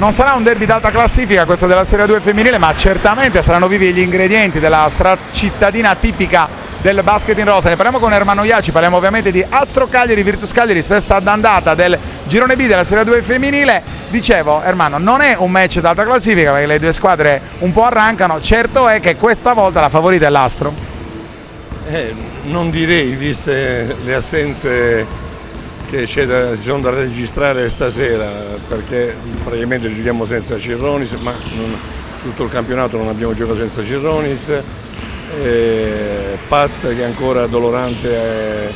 Non sarà un derby d'alta classifica questo della Serie 2 femminile, ma certamente saranno vivi gli ingredienti della cittadina tipica del basket in rosa. Ne parliamo con Ermanno Iaci, parliamo ovviamente di Astro Cagliari, Virtus Cagliari, sesta d'andata del girone B della Serie 2 femminile. Dicevo, Ermanno, non è un match d'alta classifica perché le due squadre un po' arrancano, certo è che questa volta la favorita è l'Astro. Non direi, viste le assenze che ci sono da registrare stasera, perché praticamente giochiamo senza Cirronis, ma tutto il campionato non abbiamo giocato senza Cirronis. Pat che è ancora dolorante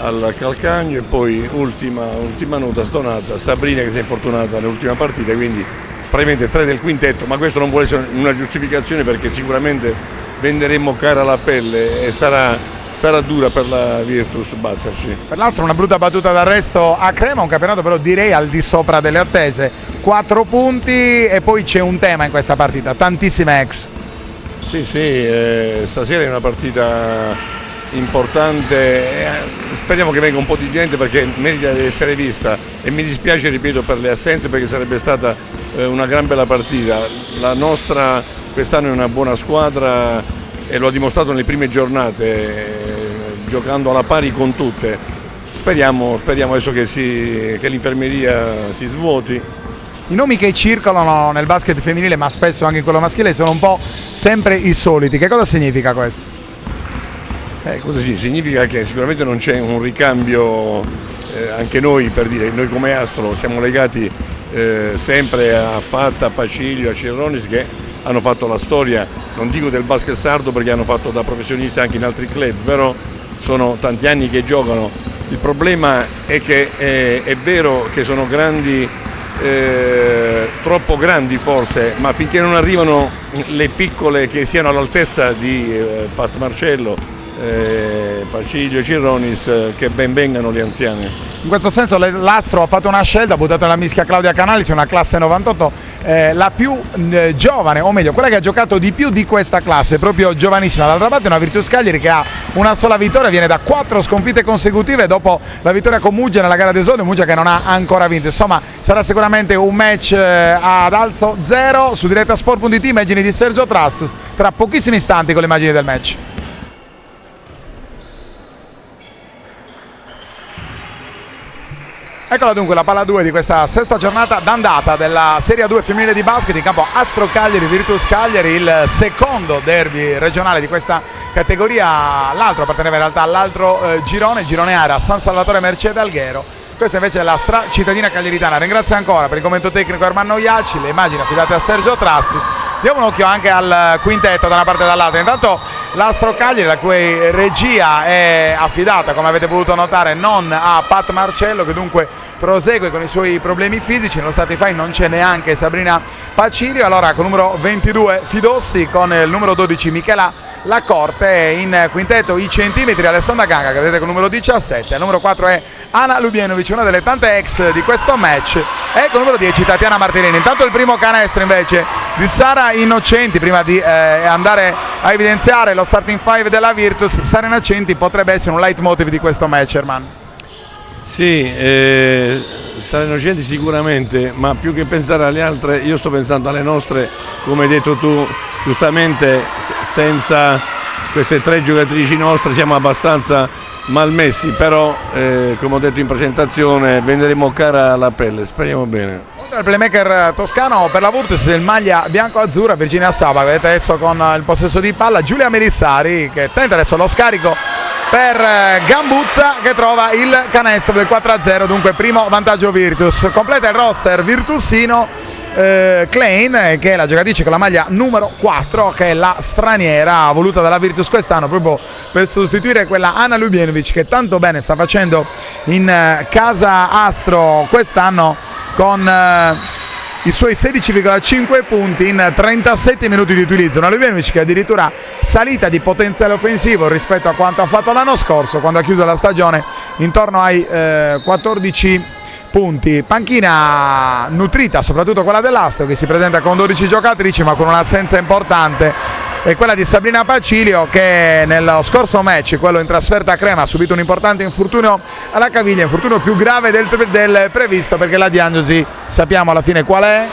al calcagno, e poi ultima nota stonata Sabrina che si è infortunata nell'ultima partita, quindi probabilmente 3 del quintetto, ma questo non vuole essere una giustificazione perché sicuramente venderemo cara la pelle e sarà dura per la Virtus batterci. Per l'altro una brutta battuta d'arresto a Crema, un campionato però direi al di sopra delle attese, 4 punti e poi c'è un tema in questa partita, tantissime ex. Sì, stasera è una partita importante, speriamo che venga un po' di gente perché merita di essere vista, e mi dispiace, ripeto, per le assenze perché sarebbe stata una gran bella partita. La nostra quest'anno è una buona squadra e lo ha dimostrato nelle prime giornate, giocando alla pari con tutte. Speriamo adesso che l'infermeria si svuoti. I nomi che circolano nel basket femminile, ma spesso anche in quello maschile, sono un po' sempre i soliti. Che cosa significa questo? Significa che sicuramente non c'è un ricambio, anche noi, per dire, noi come Astro siamo legati sempre a Pat, a Pacilio, a Cirronis, che hanno fatto la storia, non dico del basket sardo perché hanno fatto da professionisti anche in altri club, però sono tanti anni che giocano. Il problema è che è vero che sono grandi, troppo grandi forse, ma finché non arrivano le piccole che siano all'altezza di Pat Marcello, Pacilio e Cirronis, che ben vengano le anziane. In questo senso l'Astro ha fatto una scelta, ha buttato nella mischia Claudia Canalisi, una classe 98, la più giovane, o meglio quella che ha giocato di più di questa classe, proprio giovanissima. D'altra parte una Virtus Cagliari che ha una sola vittoria, viene da 4 sconfitte consecutive dopo la vittoria con Muggia nella gara d'esordio, Muggia che non ha ancora vinto. Insomma, sarà sicuramente un match ad alzo zero su Diretta Sport.it, immagini di Sergio Trastus, tra pochissimi istanti con le immagini del match. Eccola dunque la palla 2 di questa sesta giornata d'andata della Serie 2 femminile di basket, in campo Astro Cagliari, Virtus Cagliari, il secondo derby regionale di questa categoria. L'altro apparteneva in realtà all'altro girone A era San Salvatore Mercede Alghero. Questa invece è la cittadina cagliaritana. Ringrazio ancora per il commento tecnico Ermanno Iaci, le immagini affidate a Sergio Trastus. Diamo un occhio anche al quintetto da una parte e dall'altra. Intanto l'Astro Cagliari, la cui regia è affidata, come avete potuto notare, non a Pat Marcello, che dunque prosegue con i suoi problemi fisici. Nello Statify non c'è neanche Sabrina Pacilio. Allora con il numero 22 Fidossi, con il numero 12 Michela Lacorte, in quintetto i centimetri Alessandra Ganga, che vedete con il numero 17. Il numero 4 è Ana Lubienovic, una delle tante ex di questo match, e con il numero 10 Tatiana Martinini. Intanto il primo canestro invece di Sara Innocenti, prima di andare a evidenziare lo starting five della Virtus. Sara Innocenti potrebbe essere un leitmotiv di questo match, Erman. Sì, Sara Innocenti sicuramente, ma più che pensare alle altre io sto pensando alle nostre, come hai detto tu giustamente. Senza queste 3 giocatrici nostre siamo abbastanza malmessi, però come ho detto in presentazione venderemo cara la pelle, speriamo bene. Oltre al playmaker toscano, per la Virtus il maglia bianco-azzurra Virginia Saba, vedete adesso con il possesso di palla Giulia Melissari, che tenta adesso lo scarico per Gambuzza, che trova il canestro del 4-0, dunque primo vantaggio Virtus. Completa il roster virtusino Klein, che è la giocatrice con la maglia numero 4, che è la straniera voluta dalla Virtus quest'anno proprio per sostituire quella Ana Lubienovic, che tanto bene sta facendo in casa Astro quest'anno con i suoi 16,5 punti in 37 minuti di utilizzo. Una Lubienovic che è addirittura salita di potenziale offensivo rispetto a quanto ha fatto l'anno scorso, quando ha chiuso la stagione intorno ai 14 punti. Panchina nutrita, soprattutto quella dell'Astro, che si presenta con 12 giocatrici ma con un'assenza importante, è quella di Sabrina Pacilio, che nello scorso match, quello in trasferta a Crema, ha subito un importante infortunio alla caviglia, infortunio più grave del previsto, perché la diagnosi sappiamo alla fine qual è?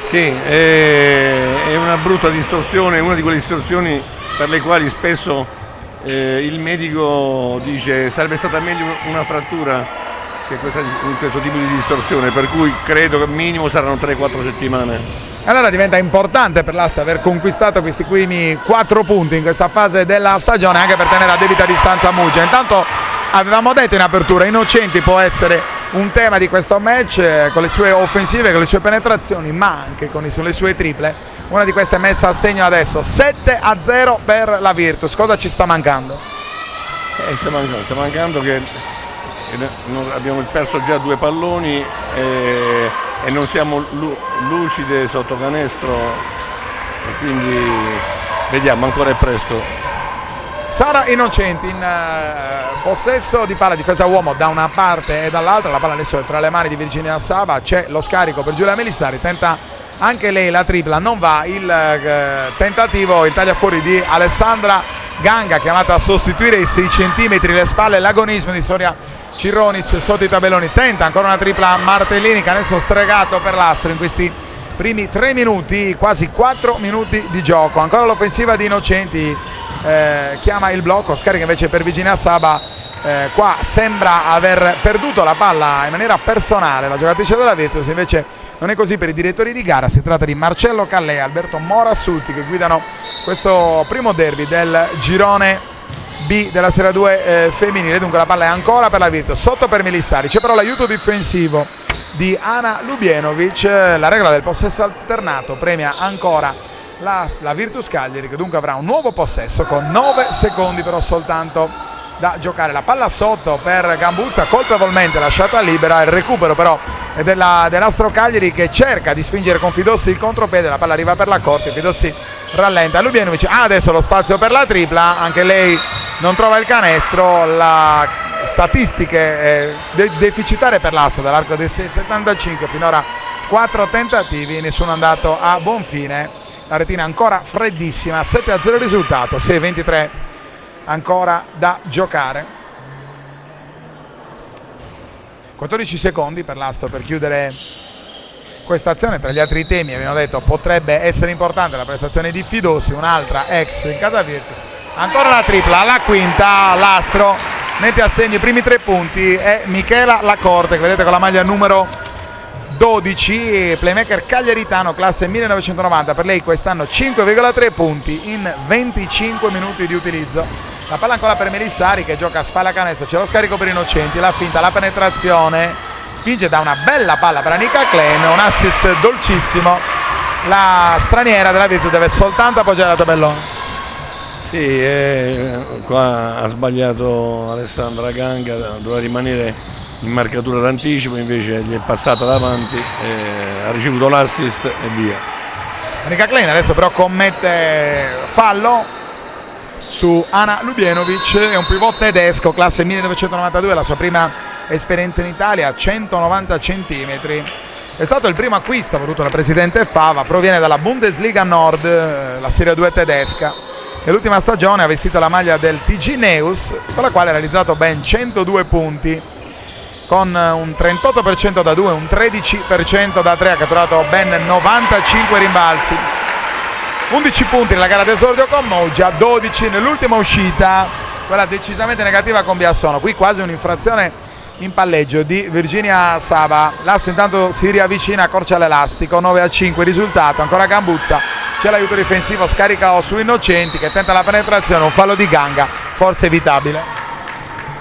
Sì, è una brutta distorsione, una di quelle distorsioni per le quali spesso il medico dice sarebbe stata meglio una frattura che questo tipo di distorsione, per cui credo che minimo saranno 3-4 settimane. Allora diventa importante per l'Asta aver conquistato questi primi 4 punti in questa fase della stagione, anche per tenere a debita distanza Muggia. Intanto avevamo detto in apertura, Innocenti può essere un tema di questo match, con le sue offensive, con le sue penetrazioni, ma anche con le sue triple. Una di queste è messa a segno adesso, 7-0 per la Virtus. Cosa ci sta mancando? Sta mancando che abbiamo perso già 2 palloni e non siamo lucide sotto canestro, e quindi vediamo, ancora è presto. Sara Innocenti in possesso di palla, difesa uomo da una parte e dall'altra, la palla adesso è tra le mani di Virginia Saba, c'è lo scarico per Giulia Melissari, tenta anche lei la tripla, non va il tentativo, il taglia fuori di Alessandra Ganga, chiamata a sostituire i 6 centimetri le spalle, l'agonismo di Sonia Cirronis sotto i tabelloni. Tenta ancora una tripla Martellini, canestro stregato per l'Astro in questi primi 3 minuti, quasi 4 minuti di gioco. Ancora l'offensiva di Innocenti, chiama il blocco, scarica invece per Virginia Saba. Qua sembra aver perduto la palla in maniera personale la giocatrice della Virtus, invece non è così per i direttori di gara. Si tratta di Marcello Callea e Alberto Morassutti che guidano questo primo derby del girone B della Serie 2 femminile. Dunque la palla è ancora per la Virtus, sotto per Melissari, c'è però l'aiuto difensivo di Ana Lubienovic. La regola del possesso alternato premia ancora la Virtus Cagliari, che dunque avrà un nuovo possesso con 9 secondi però soltanto da giocare. La palla sotto per Gambuzza, colpevolmente lasciata libera, il recupero però è dell'Astro Cagliari, che cerca di spingere con Fidossi il contropiede, la palla arriva per la corte, Fidossi rallenta, Lubienovic ha adesso lo spazio per la tripla, anche lei non trova il canestro. La statistiche deficitarie per l'Asta dall'arco dei 6,75, finora 4 tentativi, nessuno andato a buon fine. La retina ancora freddissima, 7-0 risultato, 6-23 ancora da giocare. 14 secondi per l'Asto per chiudere questa azione. Tra gli altri temi abbiamo detto potrebbe essere importante la prestazione di Fidossi, un'altra ex in casa Virtus. Ancora la tripla, alla quinta l'Astro mette a segno i primi 3 punti, è Michela Lacorte, che vedete con la maglia numero 12, playmaker cagliaritano, classe 1990, per lei quest'anno 5,3 punti in 25 minuti di utilizzo. La palla ancora per Melissari che gioca a spalla canestro, c'è lo scarico per Innocenti, la finta, la penetrazione, spinge da una bella palla per Anika Klein, un assist dolcissimo. La straniera della Virtus deve soltanto appoggiare la tabellone. Sì, qua ha sbagliato Alessandra Ganga, doveva rimanere in marcatura d'anticipo, invece gli è passata davanti, ha ricevuto l'assist e via. Anika Klein adesso però commette fallo su Ana Lubienovic, è un pivot tedesco, classe 1992, la sua prima esperienza in Italia, 190 centimetri. È stato il primo acquisto voluto dal presidente Fava, proviene dalla Bundesliga Nord, la Serie 2 tedesca. Nell'ultima stagione ha vestito la maglia del TG Neus, con la quale ha realizzato ben 102 punti, con un 38% da 2, un 13% da 3, ha catturato ben 95 rimbalzi, 11 punti nella gara d'esordio con Moggia, 12 nell'ultima uscita, quella decisamente negativa con Biassono. Qui quasi un'infrazione in palleggio di Virginia Saba. L'Asso intanto si riavvicina, accorcia l'elastico, 9-5 risultato, ancora Gambuzza, c'è l'aiuto difensivo, scarica su Innocenti che tenta la penetrazione, un fallo di Ganga, forse evitabile.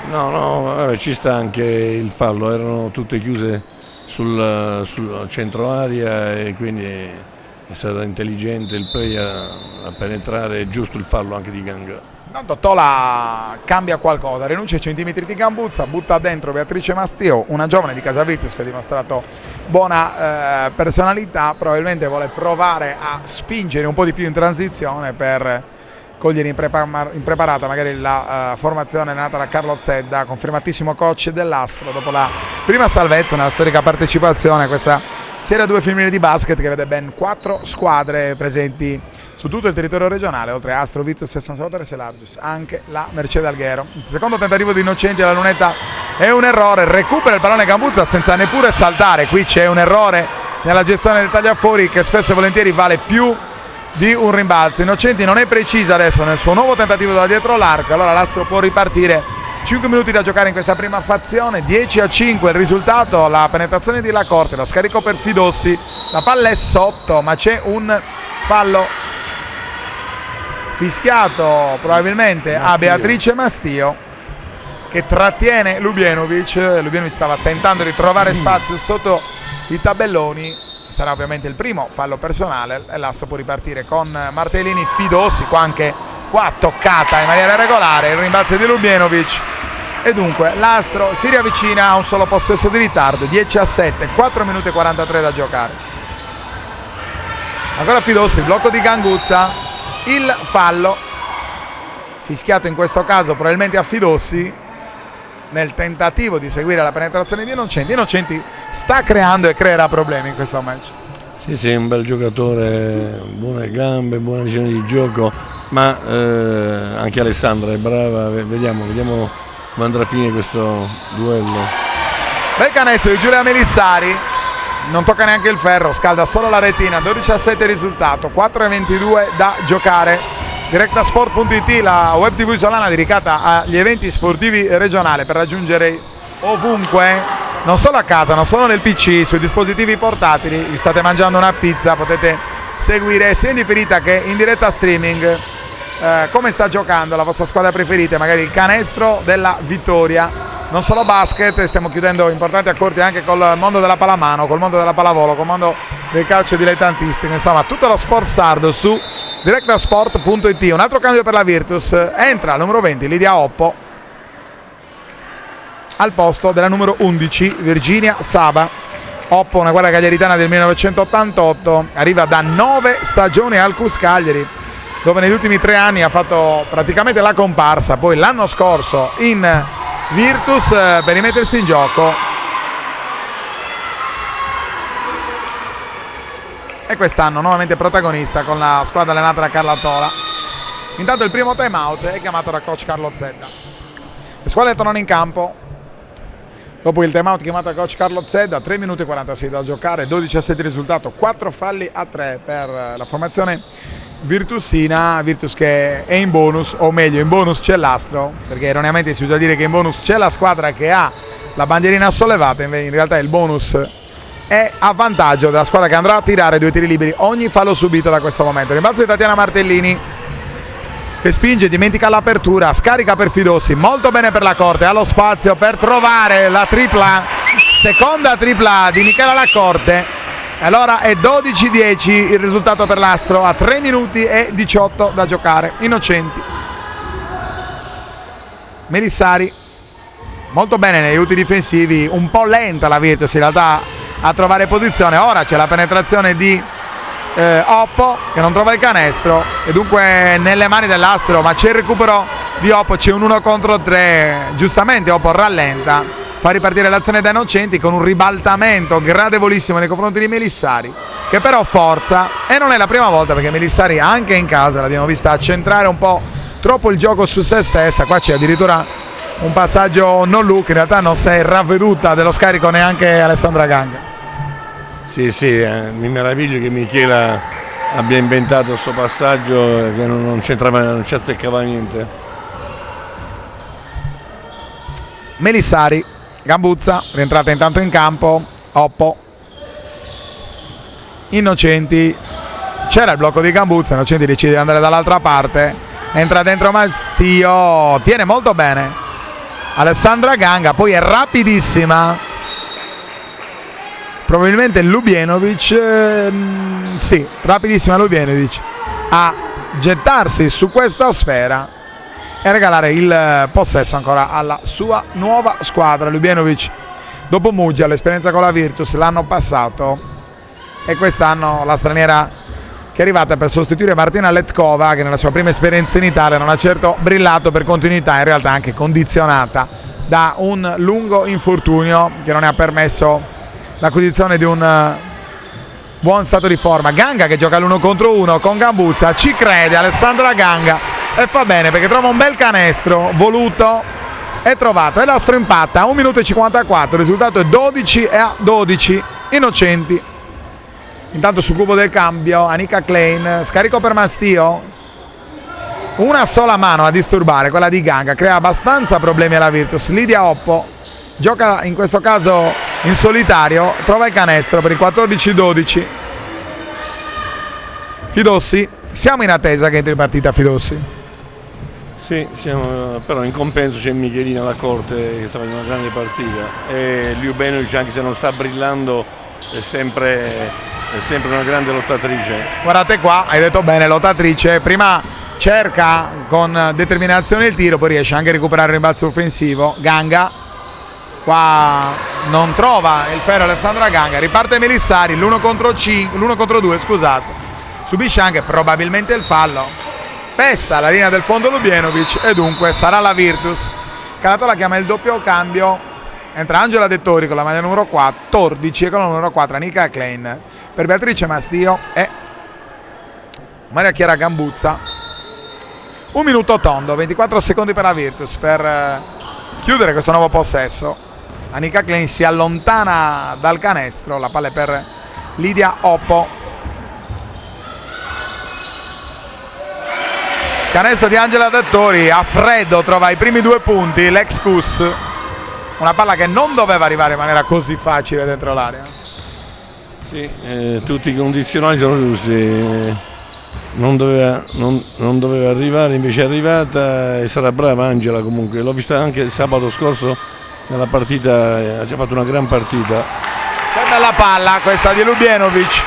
No, vabbè, ci sta anche il fallo, erano tutte chiuse sul centro area e quindi è stato intelligente il play a penetrare, è giusto il fallo anche di Ganga. Intanto Tola cambia qualcosa, rinuncia ai centimetri di Gambuzza, butta dentro Beatrice Mastio, una giovane di Casa Virtus che ha dimostrato buona personalità, probabilmente vuole provare a spingere un po' di più in transizione per cogliere impreparata magari la formazione nata da Carlo Zedda, confermatissimo coach dell'Astro dopo la prima salvezza nella storica partecipazione a questa Serie 2 femminile di basket che vede ben 4 squadre presenti su tutto il territorio regionale, oltre a Astro, Virtus e San Salvatore Selargis, anche la Mercedes Alghero. Il secondo tentativo di Innocenti alla lunetta è un errore, recupera il pallone Gambuzza senza neppure saltare, qui c'è un errore nella gestione del tagliafuori, che spesso e volentieri vale più di un rimbalzo. Innocenti non è precisa adesso nel suo nuovo tentativo da dietro l'arco, allora l'Astro può ripartire. 5 minuti da giocare in questa prima fazione, 10-5 il risultato, la penetrazione di Lacorte, lo scarico per Fidossi, la palla è sotto, ma c'è un fallo fischiato probabilmente a Beatrice Mastio, che trattiene Lubienovic. Lubienovic stava tentando di trovare spazio sotto i tabelloni, sarà ovviamente il primo fallo personale e l'Astro può ripartire con Martellini. Fidossi, qua toccata in maniera regolare, il rimbalzo di Lubienovic, e dunque l'Astro si riavvicina a un solo possesso di ritardo, 10-7, 4 minuti e 43 da giocare. Ancora Fidossi, il blocco di Ganguzza, il fallo fischiato in questo caso probabilmente a Fidossi nel tentativo di seguire la penetrazione di Innocenti. Innocenti sta creando e creerà problemi in questo match. Sì, è un bel giocatore, buone gambe, buona visione di gioco, ma anche Alessandra è brava. Vediamo come andrà a finire questo duello. Bel canestro di Giulia Melissari, non tocca neanche il ferro, scalda solo la retina. 12-7 il risultato, 4-22 da giocare. Directasport.it, la web tv isolana dedicata agli eventi sportivi regionali, per raggiungere ovunque, non solo a casa, non solo nel PC, sui dispositivi portatili. Vi state mangiando una pizza, potete seguire sia in differita che in diretta streaming come sta giocando la vostra squadra preferita, magari il canestro della vittoria. Non solo basket, stiamo chiudendo importanti accordi anche col mondo della pallamano, col mondo della pallavolo, col mondo del calcio dilettantistico, insomma tutto lo sport sardo su directasport.it. Un altro cambio per la Virtus, entra al numero 20 Lidia Oppo al posto della numero 11 Virginia Saba. Oppo, una guardia cagliaritana del 1988, arriva da 9 stagioni al CUS Cagliari, dove negli ultimi 3 anni ha fatto praticamente la comparsa, poi l'anno scorso in Virtus per rimettersi in gioco, e quest'anno nuovamente protagonista con la squadra allenata da Carla Tola. Intanto il primo time out è chiamato da coach Carlo Zedda. Le squadre tornano in campo dopo il time out chiamato da coach Carlo Zedda. 3 minuti e 46 da giocare, 12-7 il risultato, 4 falli a 3 per la formazione virtusina. Virtus che è in bonus, o meglio in bonus c'è l'Astro, perché erroneamente si usa dire che in bonus c'è la squadra che ha la bandierina sollevata, in realtà il bonus è a vantaggio della squadra che andrà a tirare 2 tiri liberi ogni fallo subito da questo momento. Rimbalzo di Tatiana Martellini, che spinge, dimentica l'apertura, scarica per Fidossi, molto bene per Lacorte, ha lo spazio per trovare la tripla, seconda tripla di Michela Lacorte. Allora è 12-10 il risultato per l'Astro a 3 minuti e 18 da giocare. Innocenti, Melissari molto bene negli aiuti difensivi, un po' lenta la Virtus in realtà a trovare posizione. Ora c'è la penetrazione di Oppo che non trova il canestro e dunque nelle mani dell'Astro, ma c'è il recupero di Oppo, c'è un 1 contro 3, giustamente Oppo rallenta, fa ripartire l'azione da Innocenti con un ribaltamento gradevolissimo nei confronti di Melissari, che però forza, e non è la prima volta, perché Melissari anche in casa l'abbiamo vista accentrare un po' troppo il gioco su se stessa. Qua c'è addirittura un passaggio non look, in realtà non si è ravveduta dello scarico neanche Alessandra Ganga. Sì, mi meraviglio che Michela abbia inventato questo passaggio che non c'entrava, non ci azzeccava niente. Melissari, Gambuzza, rientrata intanto in campo, Oppo, Innocenti, c'era il blocco di Gambuzza, Innocenti decide di andare dall'altra parte, entra dentro Mastio, tiene molto bene Alessandra Ganga, poi è rapidissima probabilmente Lubienovic, sì, rapidissima Lubienovic a gettarsi su questa sfera e regalare il possesso ancora alla sua nuova squadra. Lubienovic dopo Muggia, l'esperienza con la Virtus l'anno passato, e quest'anno la straniera che è arrivata per sostituire Martina Letkova, che nella sua prima esperienza in Italia non ha certo brillato per continuità, in realtà anche condizionata da un lungo infortunio che non ne ha permesso l'acquisizione di un buon stato di forma. Ganga che gioca l'1 contro 1 con Gambuzza, ci crede Alessandra Ganga e fa bene perché trova un bel canestro voluto e trovato, e l'Astro impatta a 1 minuto e 54, il risultato è 12-12. Innocenti Intanto sul cubo del cambio Anika Klein, scarico per Mastio, una sola mano a disturbare, quella di Ganga, crea abbastanza problemi alla Virtus. Lidia Oppo gioca in questo caso in solitario, trova il canestro per il 14-12. Fidossi, siamo in attesa che entri in partita Fidossi. Sì, però in compenso c'è Michelina alla corte che sta facendo una grande partita e Ljubenovic, anche se non sta brillando, è sempre una grande lottatrice. Guardate qua, hai detto bene, lottatrice, prima cerca con determinazione il tiro, poi riesce anche a recuperare il rimbalzo offensivo. Ganga qua non trova il ferro Alessandra Ganga, riparte Melissari, l'1 contro 2, scusate, subisce anche probabilmente il fallo, pesta la linea del fondo Ljubenovic e dunque sarà la Virtus. Canatola chiama il doppio cambio, entra Angela Dettori con la maglia numero 14 e con la numero 4 Anika Klein per Beatrice Mastio e Maria Chiara Gambuzza. 1 minuto tondo, 24 secondi per la Virtus per chiudere questo nuovo possesso. Anika Klein si allontana dal canestro, la palla è per Lidia Oppo. Canestro di Angela Dettori, a freddo trova i primi 2 punti, l'ex Cus, una palla che non doveva arrivare in maniera così facile dentro l'area. Sì, tutti i condizionali sono giusti, non doveva arrivare, invece è arrivata e sarà brava Angela comunque, l'ho vista anche sabato scorso nella partita, ha fatto una gran partita. Che bella palla questa di Ljubenovic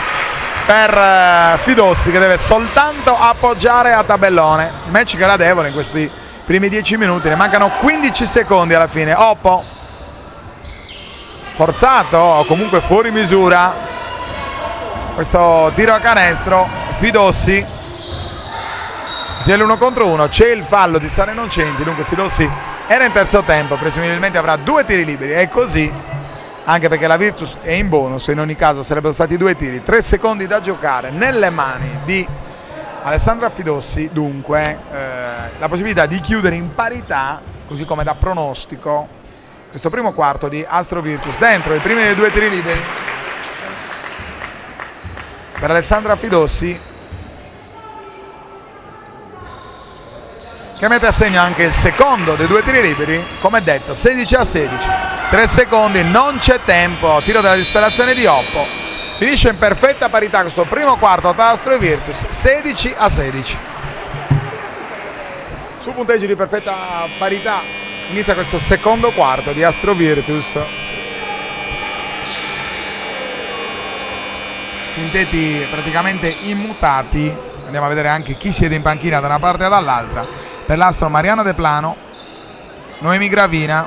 per Fidossi che deve soltanto appoggiare a tabellone. Il match gradevole in questi primi 10 minuti, ne mancano 15 secondi alla fine. Oppo forzato o comunque fuori misura questo tiro a canestro. Fidossi l'1 contro 1, c'è il fallo di Sara Innocenti, dunque Fidossi era in terzo tempo, presumibilmente avrà 2 tiri liberi e così, anche perché la Virtus è in bonus, in ogni caso sarebbero stati 2 tiri, 3 secondi da giocare nelle mani di Alessandra Fidossi, dunque la possibilità di chiudere in parità, così come da pronostico, questo primo quarto di Astro Virtus. Dentro i primi 2 tiri liberi per Alessandra Fidossi, che mette a segno anche il secondo dei 2 tiri liberi, come detto 16-16, 3 secondi, non c'è tempo, tiro della disperazione di Oppo, finisce in perfetta parità questo primo quarto tra Astro e Virtus, 16-16. Su punteggi di perfetta parità inizia questo secondo quarto di Astro Virtus. Quintetti praticamente immutati, andiamo a vedere anche chi siede in panchina da una parte e dall'altra. Per l'Astro Mariana De Plano, Noemi Gravina,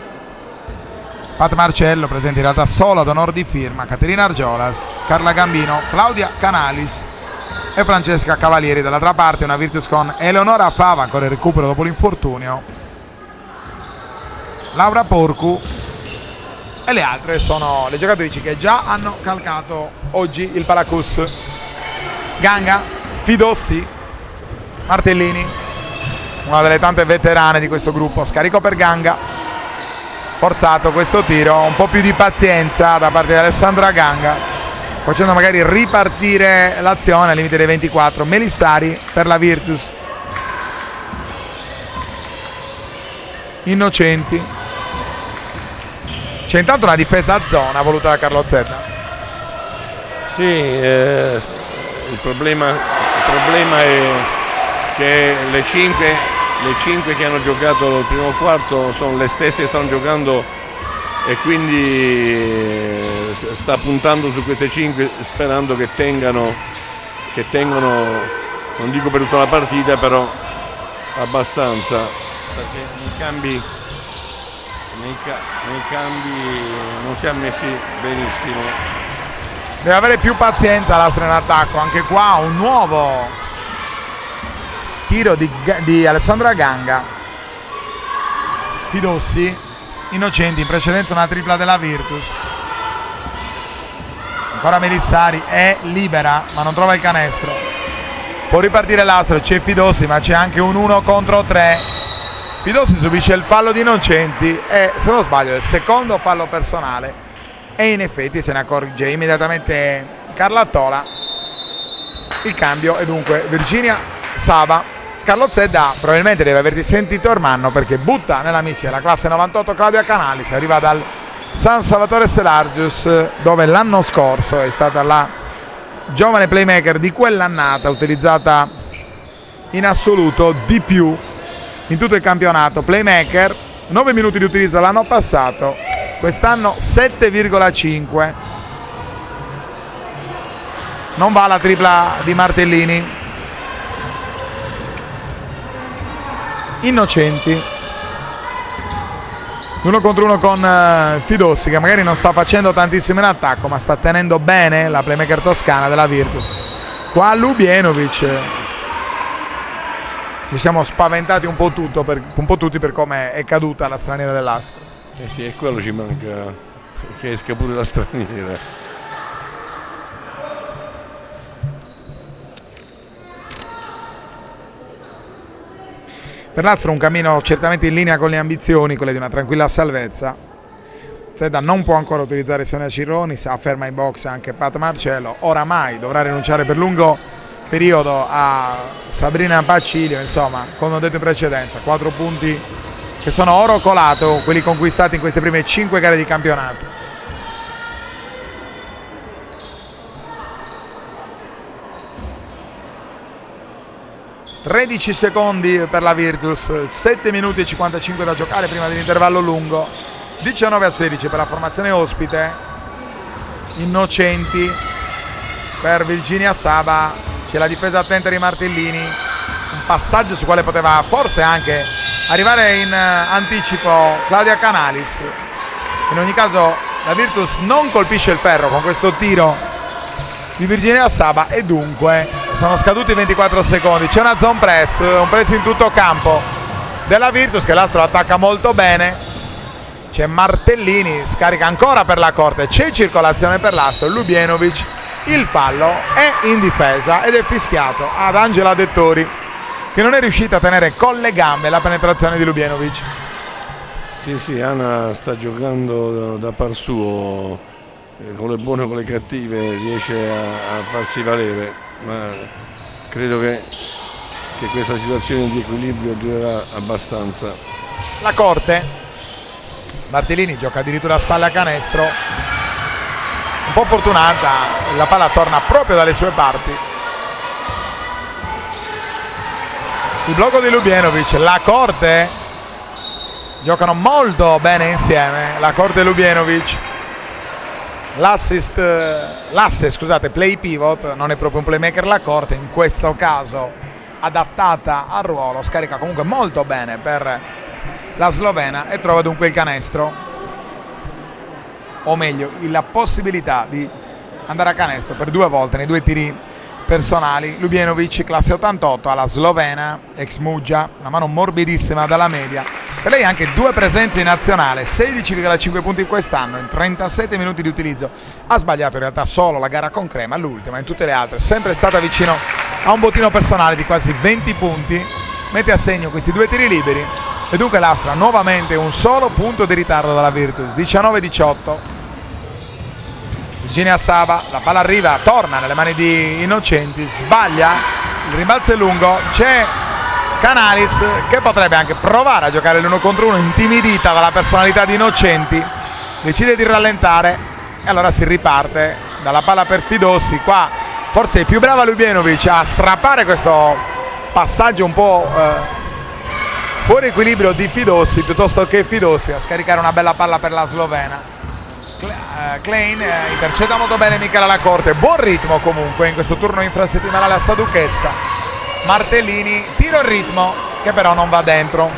Pat Marcello, presente in realtà solo ad onor di firma, Caterina Argiolas, Carla Gambino, Claudia Canalis e Francesca Cavalieri. Dall'altra parte una Virtus con Eleonora Fava, ancora il recupero dopo l'infortunio, Laura Porcu e le altre sono le giocatrici che già hanno calcato oggi il Palacus. Ganga, Fidossi, Martellini, una delle tante veterane di questo gruppo. Scarico per Ganga, forzato questo tiro, un po' più di pazienza da parte di Alessandra Ganga, facendo magari ripartire l'azione al limite dei 24. Melissari per la Virtus, Innocenti, c'è intanto una difesa a zona voluta da Carlo Zetta. Sì, il problema è che le 5 che hanno giocato il primo quarto sono le stesse che stanno giocando e quindi sta puntando su queste 5 sperando che tengano, non dico per tutta la partita, però abbastanza, perché nei cambi non si è messi benissimo. Deve avere più pazienza l'Astro in attacco. Anche qua un nuovo tiro di Alessandra Ganga. Fidossi, Innocenti, in precedenza una tripla della Virtus. Ancora Melissari, è libera ma non trova il canestro. Può ripartire l'Astro, c'è Fidossi ma c'è anche un 1 contro 3. Fidossi subisce il fallo di Innocenti e, se non sbaglio, il secondo fallo personale, e in effetti se ne accorge immediatamente Carla Tola il cambio e dunque Virginia Saba. Carlo Zedda probabilmente deve averti sentito Ermanno, perché butta nella mischia la classe 98 Claudia Canalis, arriva dal San Salvatore Selargius, dove l'anno scorso è stata la giovane playmaker di quell'annata utilizzata in assoluto di più in tutto il campionato. Playmaker, 9 minuti di utilizzo l'anno passato, quest'anno 7,5. Non va la tripla di Martellini. Innocenti, 1 contro 1 con Fidossi, che magari non sta facendo tantissimo in attacco, ma sta tenendo bene la playmaker toscana della Virtus. Qua Lubienovic, ci siamo spaventati un po' tutti per come è caduta la straniera dell'Astro. Sì, e quello ci manca, che esca pure la straniera. Per l'Astro un cammino certamente in linea con le ambizioni, quelle di una tranquilla salvezza. Zedda non può ancora utilizzare Sonia Cironi, si afferma in box anche Pat Marcello, oramai dovrà rinunciare per lungo periodo a Sabrina Pacilio, insomma, come ho detto in precedenza, 4 punti che sono oro colato, quelli conquistati in queste prime 5 gare di campionato. ...13 secondi per la Virtus, 7 minuti e 55 da giocare prima dell'intervallo lungo, 19-16 per la formazione ospite. Innocenti per Virginia Saba, c'è la difesa attenta di Martellini, un passaggio su quale poteva forse anche arrivare in anticipo Claudia Canalis. In ogni caso la Virtus non colpisce il ferro con questo tiro di Virginia Saba e dunque sono scaduti 24 secondi. C'è una zone press, un press in tutto campo della Virtus, che l'Astro attacca molto bene. C'è Martellini, scarica ancora per la corte, c'è circolazione per l'Astro. Lubienovic, il fallo è in difesa ed è fischiato ad Angela Dettori, che non è riuscita a tenere con le gambe la penetrazione di Lubienovic. Sì, Anna sta giocando da par suo, con le buone e con le cattive riesce a farsi valere, ma credo che questa situazione di equilibrio durerà abbastanza. La corte, Martellini gioca addirittura a spalle a canestro, un po' fortunata, la palla torna proprio dalle sue parti. Il blocco di Lubienovic, la corte, giocano molto bene insieme, la corte e Lubienovic. L'asse, scusate, play pivot, non è proprio un playmaker la corte, in questo caso adattata al ruolo, scarica comunque molto bene per la slovena e trova dunque il canestro, o meglio la possibilità di andare a canestro per 2 volte nei 2 tiri personali. Lubienovic, classe 88, alla slovena, ex Muggia, una mano morbidissima dalla media. Per lei anche 2 presenze in nazionale, 16,5 punti quest'anno in 37 minuti di utilizzo. Ha sbagliato in realtà solo la gara con Crema, l'ultima, in tutte le altre sempre stata vicino a un bottino personale di quasi 20 punti. Mette a segno questi 2 tiri liberi e dunque l'Astra nuovamente un solo punto di ritardo dalla Virtus, 19-18. Virginia Saba, la palla arriva, torna nelle mani di Innocenti, sbaglia, il rimbalzo è lungo, c'è Canalis che potrebbe anche provare a giocare l'1 contro 1, intimidita dalla personalità di Innocenti, decide di rallentare e allora si riparte dalla palla per Fidossi. Qua forse è più brava Lubienovic a strappare questo passaggio un po' fuori equilibrio di Fidossi, piuttosto che Fidossi a scaricare una bella palla per la slovena. Klein intercetta molto bene Michela Lacorte, buon ritmo comunque in questo turno infrasettimanale a Sa Duchessa. Martellini, tiro in ritmo che però non va dentro.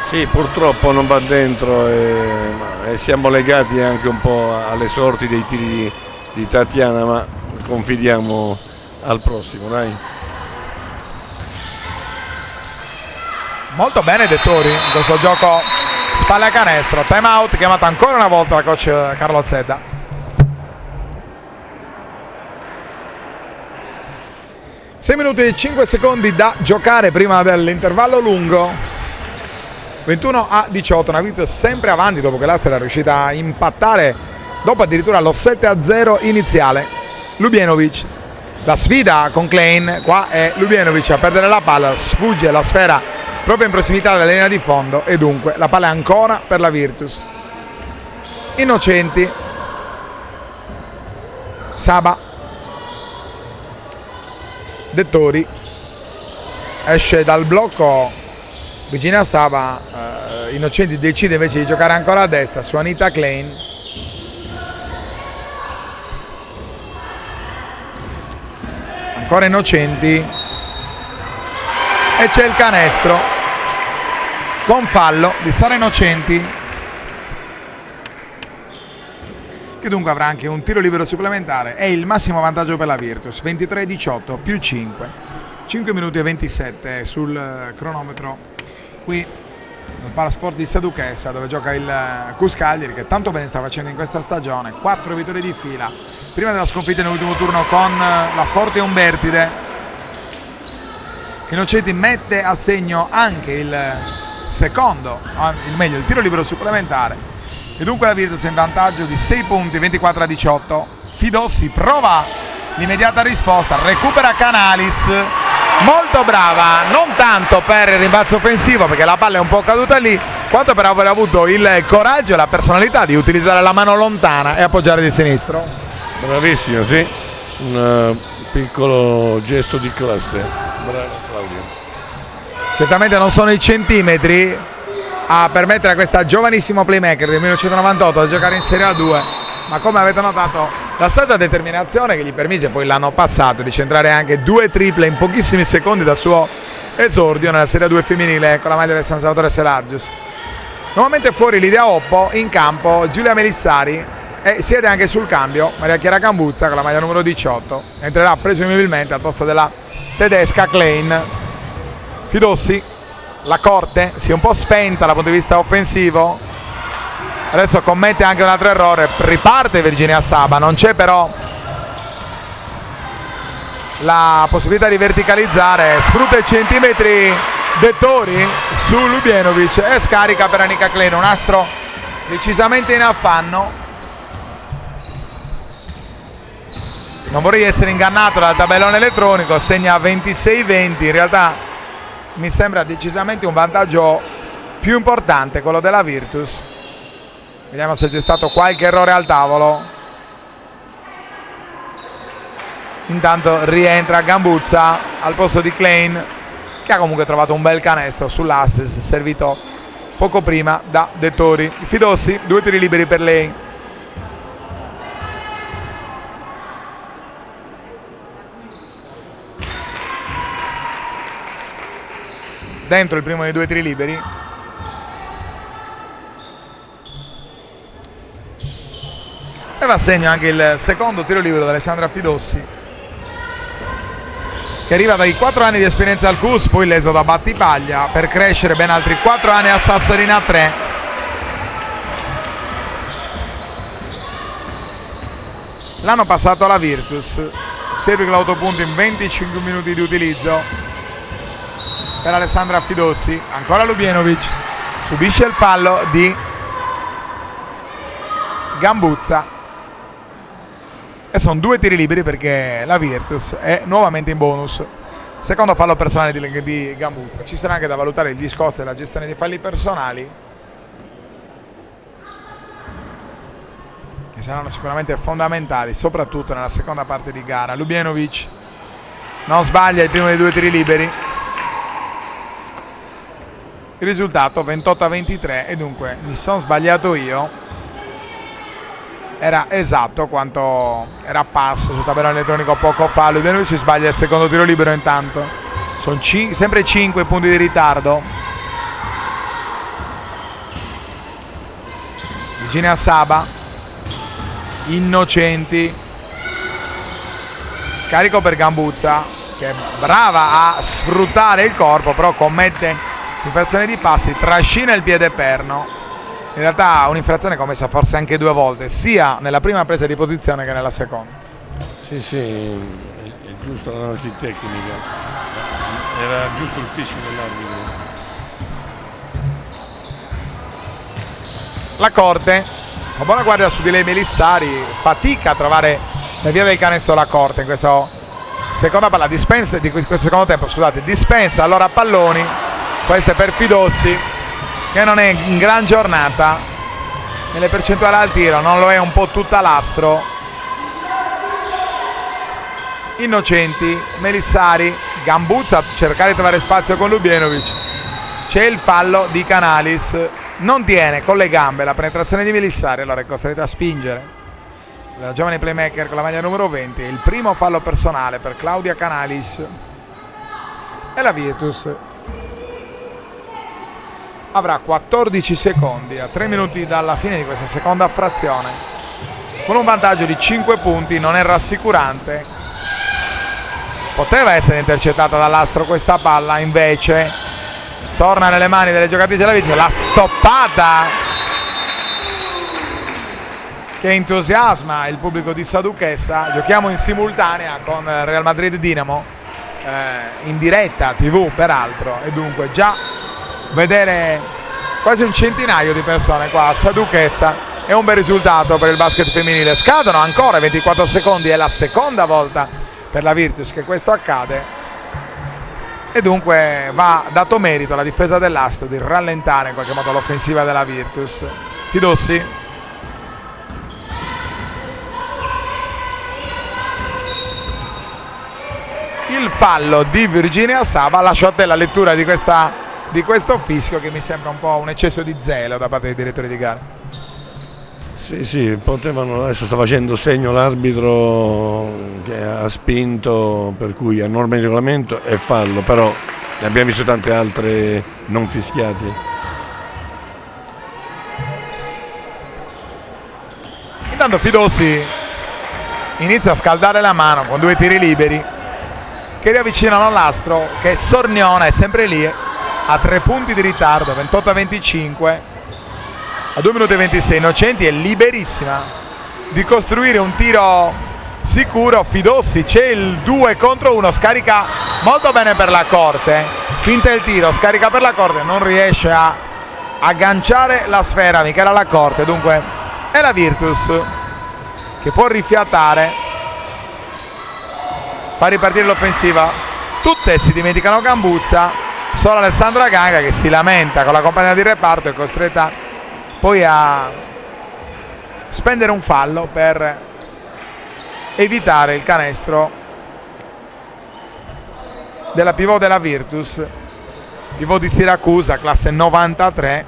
Sì, purtroppo non va dentro e siamo legati anche un po' alle sorti dei tiri di Tatiana, ma confidiamo al prossimo, dai. Molto bene Dettori in questo gioco spalle a canestro. Time out chiamata ancora una volta da coach Carlo Zedda. 6 minuti e 5 secondi da giocare prima dell'intervallo lungo. 21-18, una Virtus sempre avanti dopo che l'Astra era riuscita a impattare dopo addirittura lo 7-0 iniziale. Lubienovic la sfida con Klein. Qua è Lubienovic a perdere la palla, sfugge la sfera proprio in prossimità della linea di fondo e dunque la palla è ancora per la Virtus. Innocenti, Saba, Dettori, esce dal blocco Virginia Saba, Innocenti decide invece di giocare ancora a destra su Anita Klein. Ancora Innocenti e c'è il canestro con fallo di Sara Innocenti, che dunque avrà anche un tiro libero supplementare e il massimo vantaggio per la Virtus, 23-18 più 5 minuti e 27 sul cronometro qui nel Palasport di Saduchessa, dove gioca il Cus Cagliari, che tanto bene sta facendo in questa stagione, 4 vittorie di fila prima della sconfitta nell'ultimo turno con la Forte Umbertide. Innocenti mette a segno anche il secondo, il tiro libero supplementare, e dunque la Virtus è in vantaggio di 6 punti, 24-18. Fidossi prova l'immediata risposta, recupera Canalis, molto brava, non tanto per il rimbalzo offensivo perché la palla è un po' caduta lì, quanto per aver avuto il coraggio e la personalità di utilizzare la mano lontana e appoggiare di sinistro. Bravissimo, sì, un piccolo gesto di classe. Bravo Claudio. Certamente non sono i centimetri a permettere a questa giovanissima playmaker del 1998 di giocare in Serie A2, ma come avete notato la stata determinazione che gli permise poi l'anno passato di centrare anche 2 triple in pochissimi secondi dal suo esordio nella Serie A2 femminile con la maglia del San Salvatore Selargius. Nuovamente fuori l'idea Oppo, in campo Giulia Melissari e siede anche sul cambio Maria Chiara Gambuzza con la maglia numero 18, entrerà presumibilmente al posto della tedesca Klein. Fidossi, la Corte si è un po' spenta dal punto di vista offensivo, adesso commette anche un altro errore, riparte Virginia Saba, non c'è però la possibilità di verticalizzare, sfrutta i centimetri Dettori su Lubienovic e scarica per Anika Klein, un astro decisamente in affanno. Non vorrei essere ingannato dal tabellone elettronico, segna 26-20, in realtà mi sembra decisamente un vantaggio più importante quello della Virtus. Vediamo se c'è stato qualche errore al tavolo. Intanto rientra Gambuzza al posto di Klein, che ha comunque trovato un bel canestro sull'assist servito poco prima da Dettori. Fidossi, 2 tiri liberi per lei. Dentro il primo dei 2 tiri liberi. E va a segno anche il secondo tiro libero da Alessandra Fidossi, che arriva dai 4 anni di esperienza al CUS, poi leso da Battipaglia, per crescere ben altri 4 anni a Sasserina 3. L'anno passato alla Virtus 6,8 punti in 25 minuti di utilizzo per Alessandra Fidossi. Ancora Lubienovic, subisce il fallo di Gambuzza e sono 2 tiri liberi perché la Virtus è nuovamente in bonus. Secondo fallo personale di Gambuzza. Ci sarà anche da valutare il discorso della gestione dei falli personali, che saranno sicuramente fondamentali soprattutto nella seconda parte di gara. Lubienovic non sbaglia il primo dei 2 tiri liberi. Il risultato 28-23 e dunque mi sono sbagliato io, era esatto quanto era apparso sul tabellone elettronico poco fa. Lubienovic si sbaglia il secondo tiro libero, intanto sono sempre 5 punti di ritardo. Virginia Saba, Innocenti, scarico per Gambuzza, che è brava a sfruttare il corpo, però commette infrazione di passi, trascina il piede perno. In realtà un'infrazione commessa forse anche 2 volte, sia nella prima presa di posizione che nella seconda. Sì, è giusta l'analisi tecnica, era giusto il fischio dell'arbitro. La Corte, una buona guardia su di lei Melissari, fatica a trovare la via del canestro la Corte in questo seconda palla dispensa di questo secondo tempo, scusate, dispensa allora palloni, questo è per Fidossi che non è in gran giornata nelle percentuali al tiro, non lo è un po' tutta l'astro. Innocenti, Melissari, Gambuzza a cercare di trovare spazio con Lubienovic, c'è il fallo di Canalis, non tiene con le gambe la penetrazione di Melissari, allora è costretta a spingere la giovane playmaker con la maglia numero 20. Il primo fallo personale per Claudia Canalis e la Virtus avrà 14 secondi a 3 minuti dalla fine di questa seconda frazione con un vantaggio di 5 punti. Non è rassicurante, poteva essere intercettata dall'Astro questa palla, invece torna nelle mani delle giocatrici della Virtus. La stoppata che entusiasma il pubblico di Saduchessa. Giochiamo in simultanea con Real Madrid Dinamo, in diretta TV peraltro, e dunque già vedere quasi un centinaio di persone qua a Saduchessa è un bel risultato per il basket femminile. Scadono ancora 24 secondi, è la seconda volta per la Virtus che questo accade e dunque va dato merito alla difesa dell'Astro di rallentare in qualche modo l'offensiva della Virtus. Fidossi, il fallo di Virginia Saba. Lascio a te la lettura di questo fischio, che mi sembra un po' un eccesso di zelo da parte dei direttori di gara. Sì, potevano, adesso sta facendo segno l'arbitro che ha spinto, per cui a norma di regolamento è fallo, però ne abbiamo visto tante altre non fischiati. Intanto Fidossi inizia a scaldare la mano con 2 tiri liberi che riavvicinano l'Astro, che Sorniona è sempre lì a 3 punti di ritardo, 28-25, a 2 minuti e 26. Innocenti è liberissima di costruire un tiro sicuro. Fidossi, c'è il 2 contro 1, scarica molto bene per la corte, finta il tiro, scarica per la corte, non riesce a agganciare la sfera Michela La Corte, dunque è la Virtus che può rifiatare, fa ripartire l'offensiva. Tutte si dimenticano Gambuzza, solo Alessandra Ganga che si lamenta con la compagna di reparto, è costretta poi a spendere un fallo per evitare il canestro della pivot della Virtus, pivot di Siracusa, classe 93,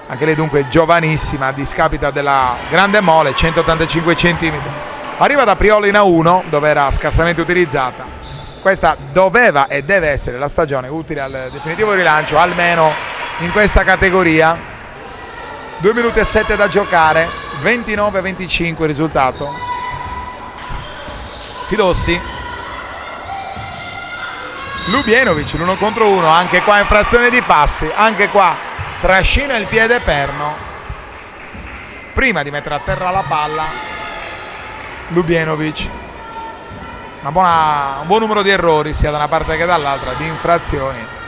anche lei dunque giovanissima a discapito della grande mole, 185 cm. Arriva da Priolina 1 dove era scarsamente utilizzata. Questa doveva e deve essere la stagione utile al definitivo rilancio, almeno in questa categoria. 2 minuti e 7 da giocare, 29-25 il risultato. Fidossi, Lubienovic, l'1 contro 1, anche qua infrazione di passi, anche qua trascina il piede perno prima di mettere a terra la palla. Lubienovic, un buon numero di errori sia da una parte che dall'altra, di infrazioni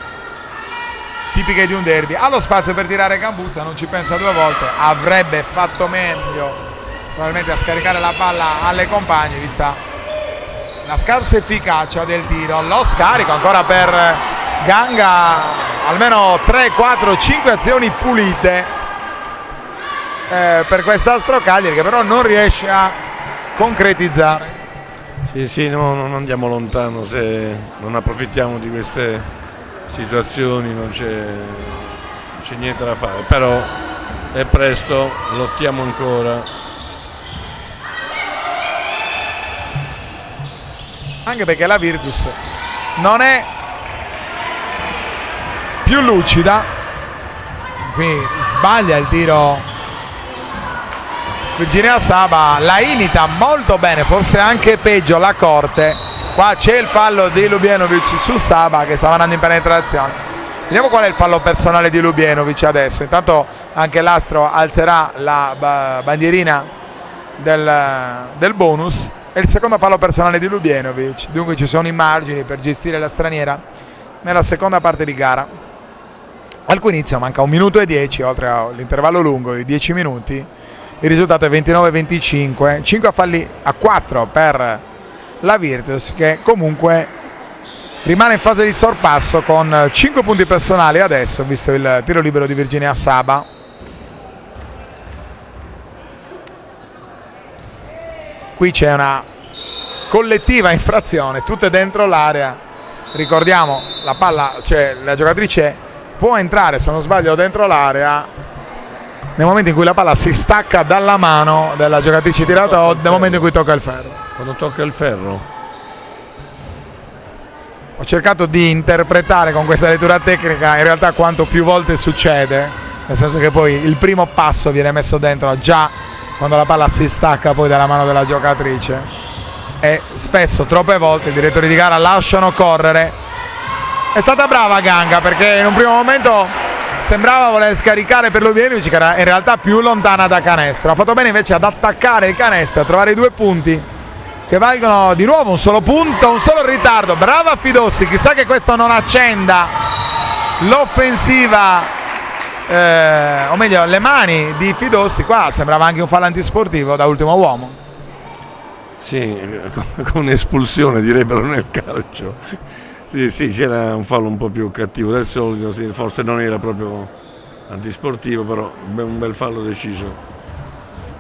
tipiche di un derby. Ha lo spazio per tirare Gambuzza, non ci pensa 2 volte, avrebbe fatto meglio probabilmente a scaricare la palla alle compagne vista la scarsa efficacia del tiro. Lo scarico ancora per Ganga, almeno 3, 4, 5 azioni pulite per quest'Astro Cagliari, che però non riesce a concretizzare. Sì, no, non andiamo lontano, se non approfittiamo di queste situazioni non c'è niente da fare, però è presto, lottiamo ancora. Anche perché la Virtus non è più lucida, qui sbaglia il tiro Virginia Saba, la imita molto bene, forse anche peggio La Corte. Qua c'è il fallo di Lubienovic su Saba che stava andando in penetrazione. Vediamo qual è il fallo personale di Lubienovic adesso. Intanto anche l'Astro alzerà la bandierina del bonus. È il secondo fallo personale di Lubienovic, dunque ci sono i margini per gestire la straniera nella seconda parte di gara. Al cui inizio manca 1 minuto e 10, oltre all'intervallo lungo di 10 minuti. Il risultato è 29-25, 5 falli a 4 per la Virtus, che comunque rimane in fase di sorpasso con 5 punti personali adesso, visto il tiro libero di Virginia Saba. Qui c'è una collettiva infrazione, tutte dentro l'area. Ricordiamo, la palla, cioè la giocatrice può entrare, se non sbaglio, dentro l'area nel momento in cui la palla si stacca dalla mano della giocatrice tirata o nel momento in cui tocca il ferro. Quando tocca il ferro. Ho cercato di interpretare con questa lettura tecnica in realtà quanto più volte succede, nel senso che poi il primo passo viene messo dentro già quando la palla si stacca poi dalla mano della giocatrice, e spesso, troppe volte, i direttori di gara lasciano correre. È stata brava Ganga, perché in un primo momento sembrava voler scaricare per Lubienovic, che era in realtà più lontana da canestro. Ha fatto bene invece ad attaccare il canestro, a trovare i 2 punti che valgono di nuovo un solo punto, un solo ritardo. Brava Fidossi, chissà che questo non accenda l'offensiva, o meglio le mani di Fidossi. Qua sembrava anche un fallo antisportivo da ultimo uomo. Sì, con espulsione direbbero nel calcio. Sì, c'era un fallo un po' più cattivo del solito, sì, forse non era proprio antisportivo, però un bel fallo deciso.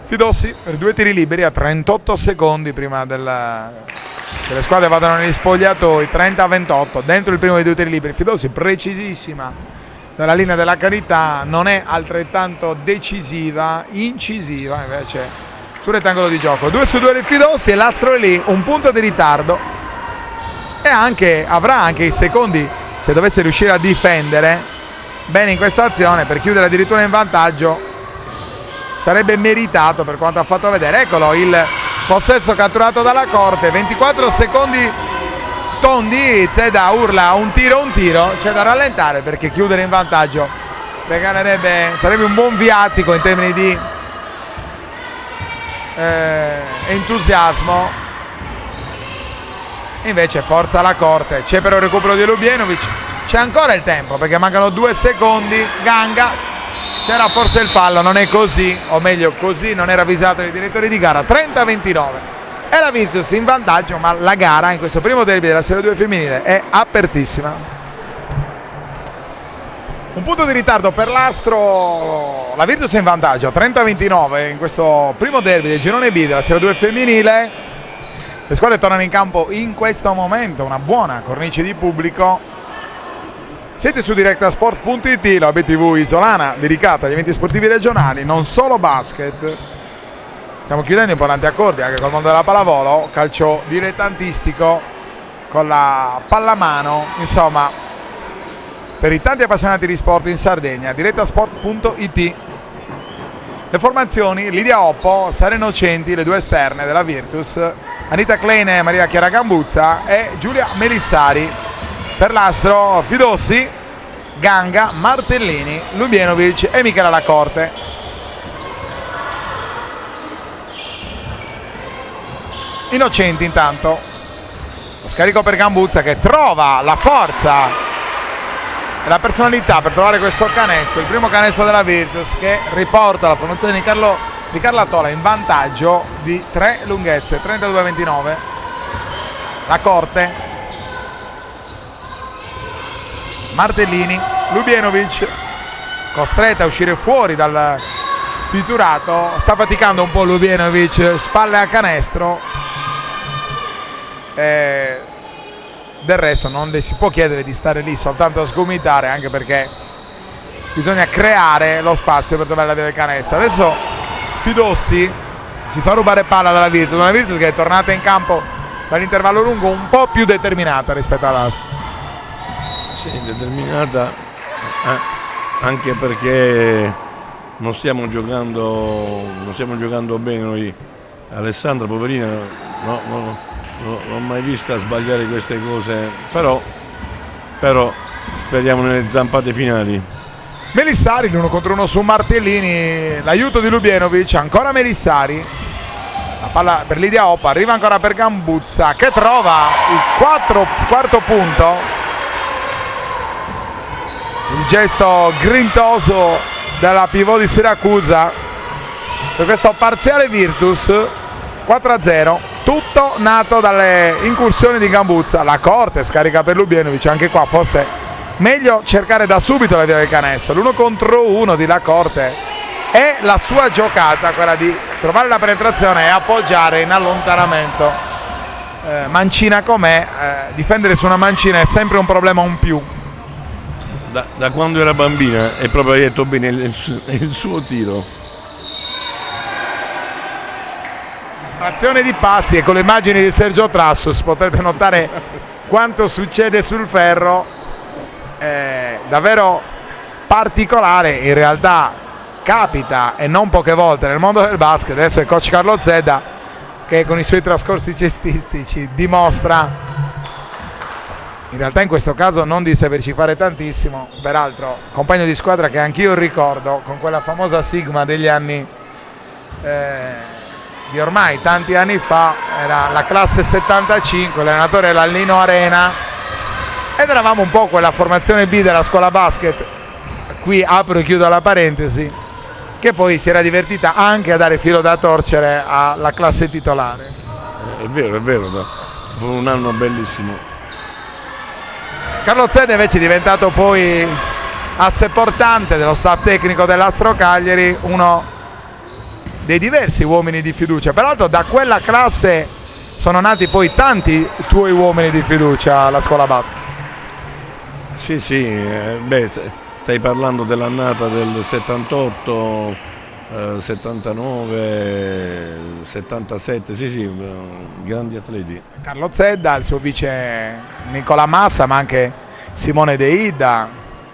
Fidossi per 2 tiri liberi a 38 secondi prima che le squadre vadano negli spogliatoi. 30-28 dentro il primo dei 2 tiri liberi. Fidossi precisissima dalla linea della carità, non è altrettanto decisiva, incisiva invece sul rettangolo di gioco. 2 su 2 di Fidossi e l'astro è lì, un punto di ritardo, e avrà anche i secondi se dovesse riuscire a difendere bene in questa azione per chiudere addirittura in vantaggio. Sarebbe meritato per quanto ha fatto vedere. Eccolo il possesso catturato dalla Corte, 24 secondi tondi. Zeda urla un tiro, c'è da rallentare perché chiudere in vantaggio sarebbe un buon viatico in termini di entusiasmo. Invece forza la Corte, c'è però il recupero di Lubienovic, c'è ancora il tempo perché mancano 2 secondi. Ganga, c'era forse il fallo, non è così, o meglio così non era avvisato dai direttori di gara. 30-29 è la Virtus in vantaggio, ma la gara in questo primo derby della Serie 2 femminile è apertissima. Un punto di ritardo per l'Astro, la Virtus è in vantaggio 30-29 in questo primo derby del girone B della Serie 2 femminile. Le squadre tornano in campo in questo momento, una buona cornice di pubblico. Siete su directasport.it, la BTV isolana dedicata agli eventi sportivi regionali, non solo basket. Stiamo chiudendo importanti accordi anche col mondo della pallavolo, calcio dilettantistico con la pallamano, insomma, per i tanti appassionati di sport in Sardegna. Directasport.it. Le formazioni: Lidia Oppo, Sara Innocenti, le 2 esterne della Virtus, Anita Kleine, Maria Chiara Gambuzza e Giulia Melissari. Per l'Astro Fidossi, Ganga, Martellini, Lubienovic e Michela Lacorte. Innocenti intanto, lo scarico per Gambuzza che trova la forza e la personalità per trovare questo canestro, il primo canestro della Virtus, che riporta la formazione di Carla Tola in vantaggio di 3 lunghezze. 32-29. Lacorte, Martellini, Lubienovic costretta a uscire fuori dal pitturato, sta faticando un po' Lubienovic, spalle a canestro, del resto non le si può chiedere di stare lì soltanto a sgomitare, anche perché bisogna creare lo spazio per trovare la via del canestro. Adesso Fidossi si fa rubare palla dalla Virtus, una Virtus che è tornata in campo dall'intervallo lungo un po' più determinata rispetto all'Astro. Sì, determinata anche perché non stiamo giocando bene noi. Alessandra, poverina, non l'ho mai vista sbagliare queste cose, però speriamo nelle zampate finali. Melissari, l'1 contro 1 su Martellini, l'aiuto di Lubienovic, ancora Melissari, la palla per Lidia Oppa, arriva ancora per Gambuzza che trova il quarto punto. Il gesto grintoso della pivot di Siracusa per questo parziale Virtus 4-0. tutto nato dalle incursioni di Gambuzza. La corte scarica per Lubienovic, anche qua forse meglio cercare da subito la via del canestro. L'1 contro 1 di La Corte è la sua giocata, quella di trovare la penetrazione e appoggiare in allontanamento. Mancina com'è, difendere su una mancina è sempre un problema un più. Da quando era bambina è proprio, hai detto bene, il suo tiro. Azione di passi, e con le immagini di Sergio Trassus potete notare quanto succede sul ferro, davvero particolare. In realtà capita, e non poche volte, nel mondo del basket. Adesso è coach Carlo Zedda che con i suoi trascorsi cestistici dimostra, in realtà in questo caso, non di saperci fare tantissimo. Peraltro compagno di squadra che anch'io ricordo, con quella famosa Sigma degli anni di ormai tanti anni fa, era la classe 75, l'allenatore era Lino Arena ed eravamo un po' quella formazione B della scuola basket. Qui apro e chiudo la parentesi, che poi si era divertita anche a dare filo da torcere alla classe titolare. È vero, fu un anno bellissimo. Carlo Zedda invece è diventato poi asse portante dello staff tecnico dell'Astro Cagliari, uno dei diversi uomini di fiducia. Peraltro da quella classe sono nati poi tanti tuoi uomini di fiducia alla scuola basket. Sì, stai parlando dell'annata del 78, 79, 77, sì, grandi atleti. Carlo Zedda, il suo vice Nicola Massa, ma anche Simone De Ida,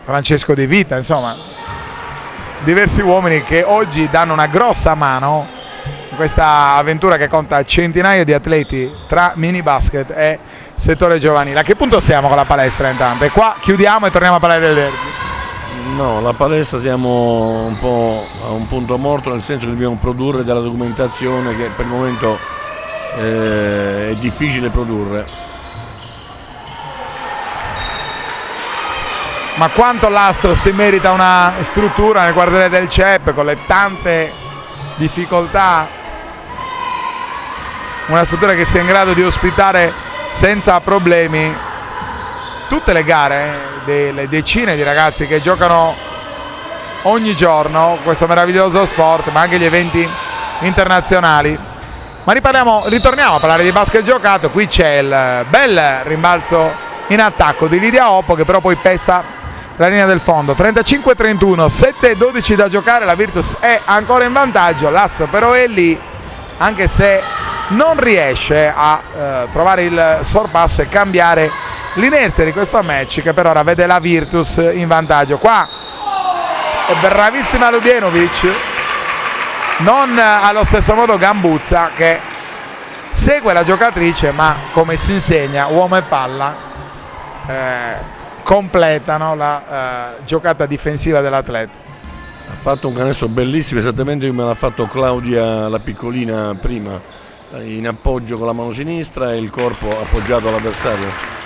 Francesco De Vita, insomma diversi uomini che oggi danno una grossa mano in questa avventura che conta centinaia di atleti tra mini basket e settore giovanile. A che punto siamo con la palestra intanto? E qua chiudiamo e torniamo a parlare del derby. No, la palestra siamo un po' a un punto morto, nel senso che dobbiamo produrre della documentazione che per il momento è difficile produrre. Ma quanto l'Astro si merita una struttura nel quartiere del CEP, con le tante difficoltà, una struttura che sia in grado di ospitare senza problemi tutte le gare delle decine di ragazzi che giocano ogni giorno questo meraviglioso sport, ma anche gli eventi internazionali. Ma ritorniamo a parlare di basket giocato. Qui c'è il bel rimbalzo in attacco di Lidia Oppo, che però poi pesta la linea del fondo. 35-31, 7-12 da giocare, la Virtus è ancora in vantaggio, l'Astro però è lì, anche se non riesce a trovare il sorpasso e cambiare l'inerzia di questo match, che per ora vede la Virtus in vantaggio. Qua è bravissima Lubienovic, non allo stesso modo Gambuzza, che segue la giocatrice, ma come si insegna, uomo e palla completano la giocata difensiva dell'atleta. Ha fatto un canestro bellissimo, esattamente come l'ha fatto Claudia, la piccolina, prima, in appoggio con la mano sinistra e il corpo appoggiato all'avversario.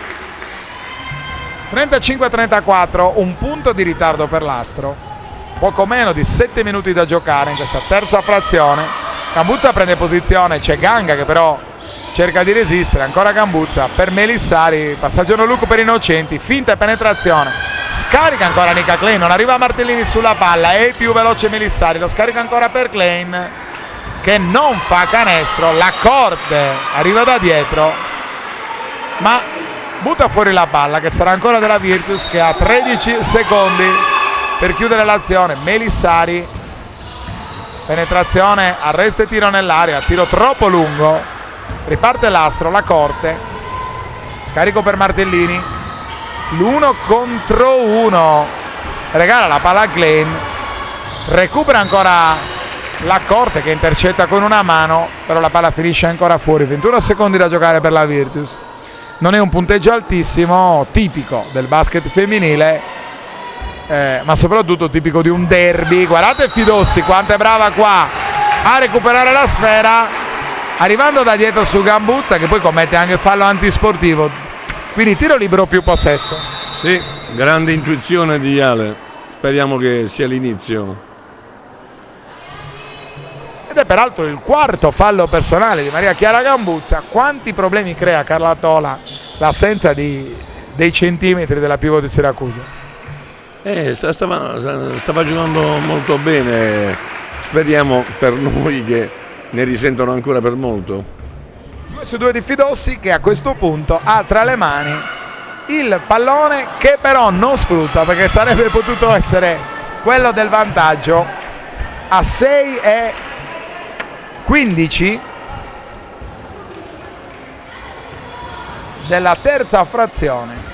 35-34, un punto di ritardo per l'Astro, poco meno di 7 minuti da giocare in questa terza frazione. Gambuzza prende posizione, c'è Ganga che però cerca di resistere, ancora Gambuzza per Melissari, passaggio non lucro per Innocenti, finta e penetrazione, scarica ancora Nica Klein, non arriva Martellini sulla palla, è più veloce Melissari, lo scarica ancora per Klein che non fa canestro. La Corte arriva da dietro ma butta fuori la palla, che sarà ancora della Virtus, che ha 13 secondi per chiudere l'azione. Melissari, penetrazione, arresto e tiro nell'area, tiro troppo lungo. Riparte l'Astro, la Corte, scarico per Martellini, l'1 contro 1, regala la palla a Klein, recupera ancora la Corte che intercetta con una mano, però la palla finisce ancora fuori. 21 secondi da giocare per la Virtus. Non è un punteggio altissimo, tipico del basket femminile, ma soprattutto tipico di un derby. Guardate Fidossi quanto è brava qua a recuperare la sfera, arrivando da dietro su Gambuzza, che poi commette anche fallo antisportivo, quindi tiro libero più possesso. Sì, grande intuizione di Ale, speriamo che sia l'inizio. ed è peraltro il quarto fallo personale di Maria Chiara Gambuzza. Quanti problemi crea a Carla Tola l'assenza dei centimetri della pivot di Siracusa? Stava giocando molto bene, speriamo per noi che ne risentono ancora per molto. 2-2 di Fidossi, che a questo punto ha tra le mani il pallone, che però non sfrutta, perché sarebbe potuto essere quello del vantaggio a 6-15 della terza frazione.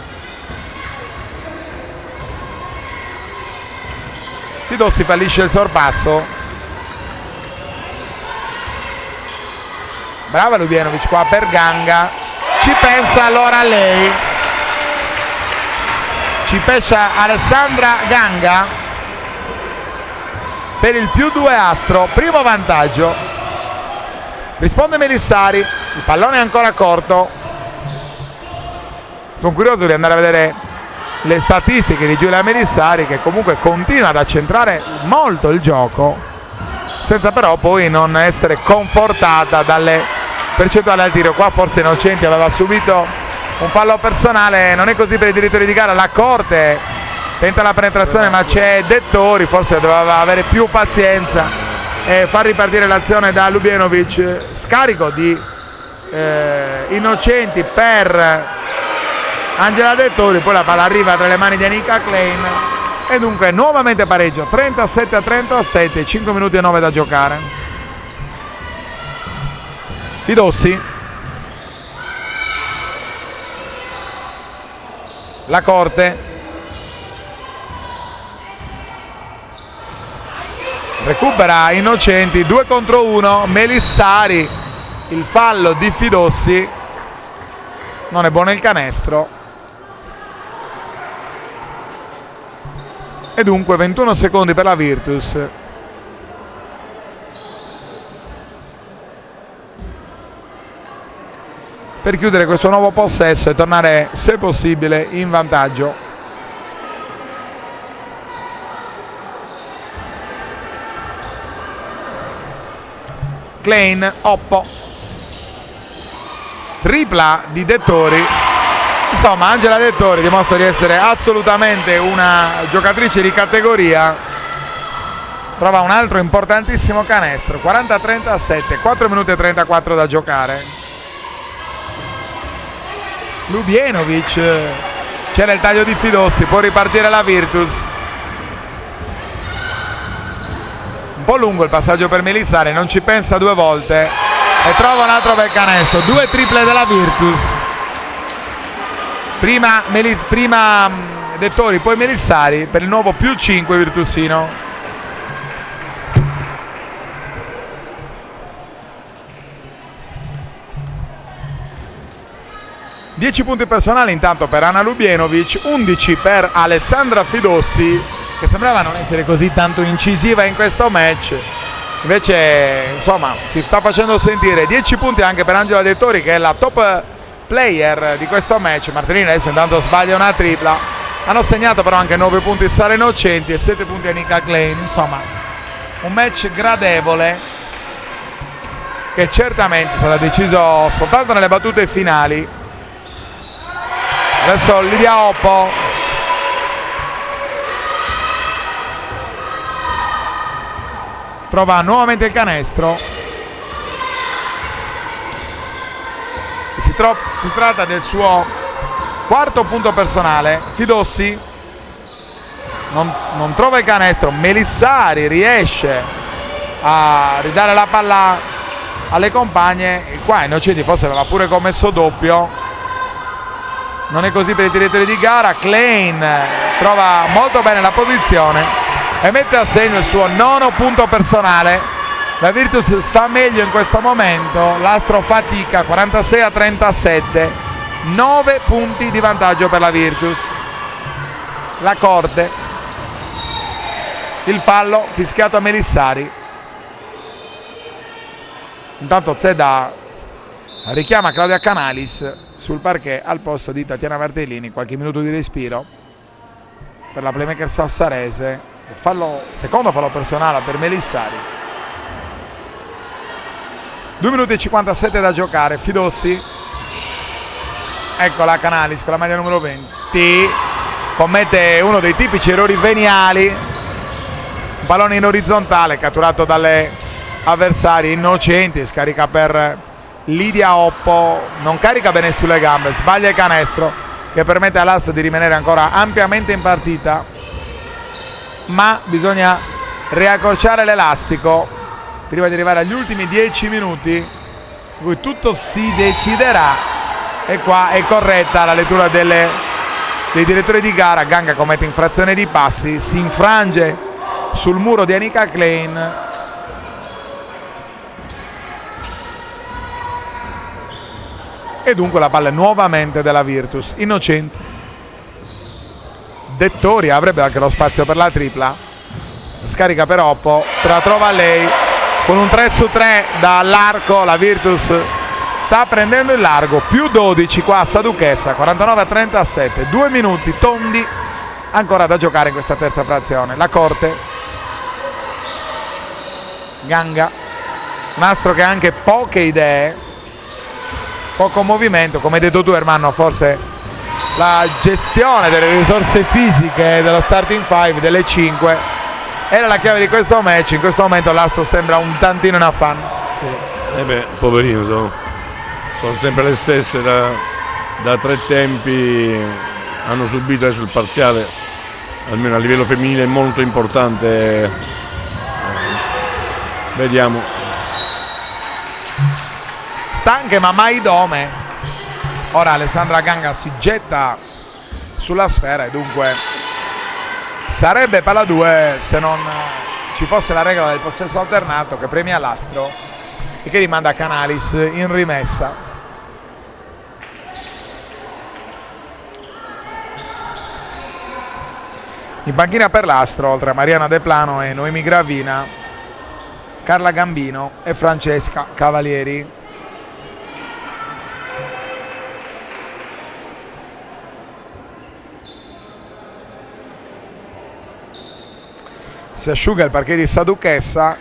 Fidossi fallisce il sorpasso. Brava Lubienovic qua per Ganga, ci pensa allora lei, ci pensa Alessandra Ganga per il +2 astro, primo vantaggio. Risponde Melissari, il pallone è ancora corto. Sono curioso di andare a vedere le statistiche di Giulia Melissari, che comunque continua ad accentrare molto il gioco, senza però poi non essere confortata dalle percentuali al tiro. Qua forse Innocenti aveva subito un fallo personale, non è così per i direttori di gara. La Corte tenta la penetrazione, ma c'è Dettori, forse doveva avere più pazienza e far ripartire l'azione da Lubienovic. Scarico di Innocenti per Angela Dettori, poi la palla arriva tra le mani di Anika Klein e dunque nuovamente pareggio, 37-37, 5 minuti e 9 da giocare. Fidossi, la Corte, recupera Innocenti, 2 contro 1, Melissari, il fallo di Fidossi, non è buono il canestro. E dunque 21 secondi per la Virtus. Per chiudere questo nuovo possesso e tornare, se possibile, in vantaggio. Klein, Oppo. Tripla di Dettori. Insomma, Angela Dettori dimostra di essere assolutamente una giocatrice di categoria. Trova un altro importantissimo canestro, 40-37, 4 minuti e 34 da giocare. Lubienovic, c'era il taglio di Fidossi, può ripartire la Virtus. Un po' lungo il passaggio per Melissari, non ci pensa due volte e trova un altro bel canestro. 2 triple della Virtus. Prima Dettori, poi Melissari per il nuovo +5 virtusino. Dieci punti personali intanto per Anna Lubienovic, 11 per Alessandra Fidossi, che sembrava non essere così tanto incisiva in questo match. Invece, insomma, si sta facendo sentire. 10 punti anche per Angela Dettori, che è la top player di questo match. Martellini adesso intanto sbaglia una tripla. Hanno segnato però anche 9 punti Sara Innocenti e 7 punti Anika Klein. Insomma, un match gradevole che certamente sarà deciso soltanto nelle battute finali. Adesso Lidia Oppo, trova nuovamente il canestro. Si tratta del suo quarto punto personale. Fidossi non trova il canestro. Melissari riesce a ridare la palla alle compagne. Qua Innocenti forse aveva pure commesso doppio. Non è così per i direttori di gara. Klein trova molto bene la posizione e mette a segno il suo nono punto personale. La Virtus sta meglio in questo momento, l'Astro fatica, 46-37, 9 punti di vantaggio per la Virtus. La Corte, il fallo fischiato a Melissari. Intanto Zeda richiama Claudia Canalis sul parquet al posto di Tatiana Martellini. Qualche minuto di respiro per la playmaker sassarese. Secondo fallo personale per Melissari. 2 minuti e 57 da giocare. Fidossi, eccola Canalis con la maglia numero 20, commette uno dei tipici errori veniali, un pallone in orizzontale catturato dalle avversarie innocenti, scarica per Lidia Oppo, non carica bene sulle gambe, sbaglia il canestro che permette all'As di rimanere ancora ampiamente in partita, ma bisogna riaccorciare l'elastico prima di arrivare agli ultimi 10 minuti in cui tutto si deciderà. E qua è corretta la lettura dei direttori di gara. Ganga commette infrazione di passi, si infrange sul muro di Anika Klein, e dunque la palla è nuovamente della Virtus. Innocenti, Dettori avrebbe anche lo spazio per la tripla, scarica per Oppo, la trova lei con un 3 su 3 dall'arco. La Virtus sta prendendo il largo, più 12 qua a Saduchessa, 49-37, 2 minuti tondi ancora da giocare in questa terza frazione. La Corte, Ganga, Nastro che ha anche poche idee, poco movimento, come hai detto tu Ermanno, forse la gestione delle risorse fisiche dello starting 5, delle 5, era la chiave di questo match. In questo momento l'Asto sembra un tantino in affanno. Sì. Poverino, sono sempre le stesse da 3 tempi, hanno subito adesso il parziale, almeno a livello femminile, molto importante. Vediamo. Stanche ma mai dome. Ora Alessandra Ganga si getta sulla sfera e dunque sarebbe palla 2 se non ci fosse la regola del possesso alternato che premia l'Astro e che rimanda Canalis in rimessa. In panchina per l'Astro, oltre a Mariana De Plano e Noemi Gravina, Carla Gambino e Francesca Cavalieri. Si asciuga il parquet di Saduchessa.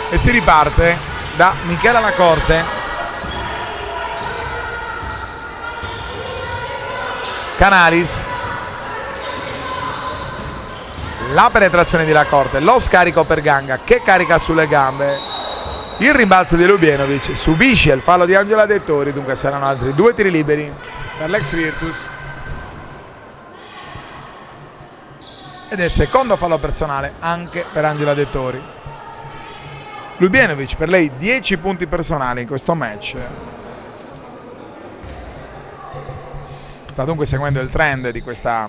E si riparte da Michela Lacorte. Canalis. La penetrazione di Lacorte, lo scarico per Ganga che carica sulle gambe, il rimbalzo di Lubienovic, subisce il fallo di Angela Dettori, dunque saranno altri 2 tiri liberi per l'ex Virtus ed è il secondo fallo personale anche per Angela Dettori. Lubienovic, per lei 10 punti personali in questo match, sta dunque seguendo il trend di questa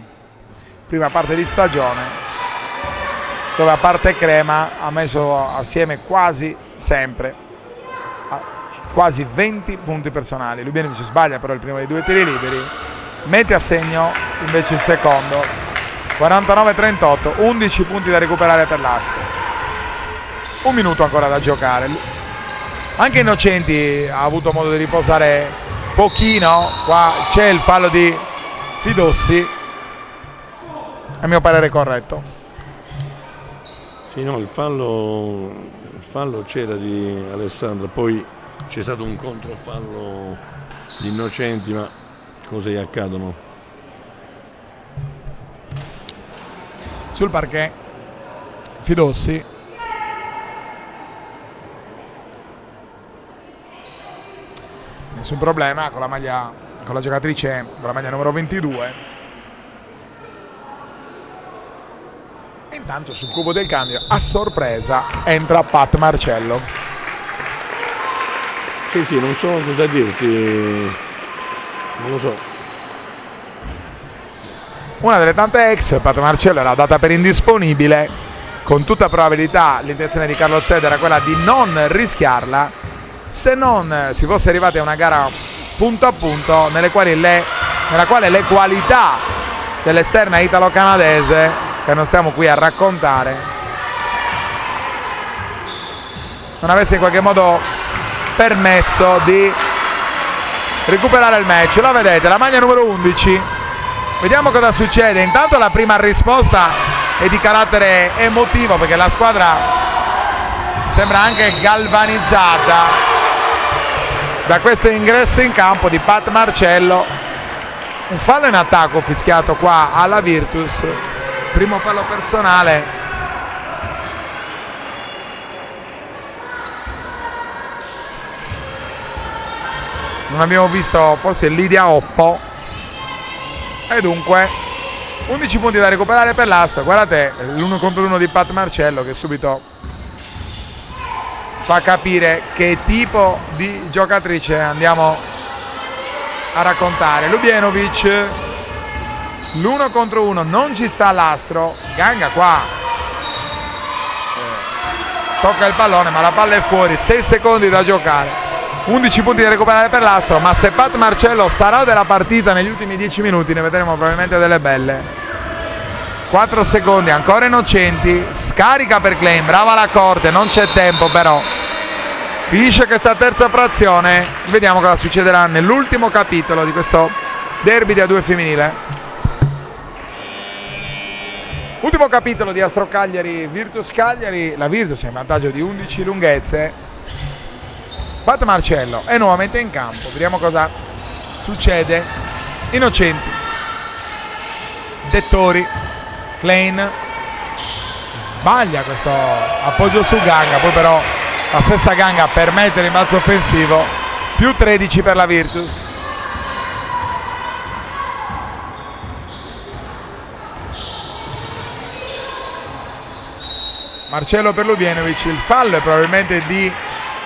prima parte di stagione, dove a parte Crema ha messo assieme quasi sempre quasi 20 punti personali. Lubienovic sbaglia però il primo dei 2 tiri liberi, mette a segno invece il secondo. 49-38, 11 punti da recuperare per l'Astro, 1 minuto ancora da giocare. Anche Innocenti ha avuto modo di riposare pochino. Qua c'è il fallo di Fidossi, a mio parere corretto. Sì, no, il fallo c'era di Alessandra, poi c'è stato un controfallo di Innocenti, ma cose gli accadono. Sul parquet Fidossi, nessun problema con la giocatrice con la maglia numero 22. Intanto sul cubo del cambio a sorpresa entra Pat Marcello. Sì, non so cosa dirti, non lo so. Una delle tante ex, Pat Marcello era data per indisponibile, con tutta probabilità l'intenzione di Carlo Zed era quella di non rischiarla se non si fosse arrivati a una gara punto a punto nella quale le qualità dell'esterna italo-canadese, che non stiamo qui a raccontare, non avesse in qualche modo permesso di recuperare il match. Lo vedete, la maglia numero 11. Vediamo cosa succede. Intanto la prima risposta è di carattere emotivo, perché la squadra sembra anche galvanizzata da questo ingresso in campo di Pat Marcello. Un fallo in attacco fischiato qua alla Virtus, primo fallo personale. Non abbiamo visto forse Lidia Oppo, e dunque 11 punti da recuperare per l'Astra. Guardate l'1 contro 1 di Pat Marcello, che subito fa capire che tipo di giocatrice andiamo a raccontare. Ljubienovic, l'1 contro 1, non ci sta l'Astro. Ganga qua tocca il pallone, ma la palla è fuori, 6 secondi da giocare. 11 punti da recuperare per l'Astro, ma se Pat Marcello sarà della partita negli ultimi 10 minuti ne vedremo probabilmente delle belle. 4 secondi, ancora Innocenti, scarica per Klein, brava la Corte, non c'è tempo però. Finisce questa terza frazione, vediamo cosa succederà nell'ultimo capitolo di questo derby di A2 femminile. Ultimo capitolo di Astro Cagliari, Virtus Cagliari, la Virtus è in vantaggio di 11 lunghezze. Pat Marcello è nuovamente in campo, vediamo cosa succede. Innocenti, Dettori, Klein sbaglia questo appoggio su Ganga, poi però la stessa Ganga permette il rimbalzo offensivo, più 13 per la Virtus. Marcello per Ljubienovic, il fallo è probabilmente di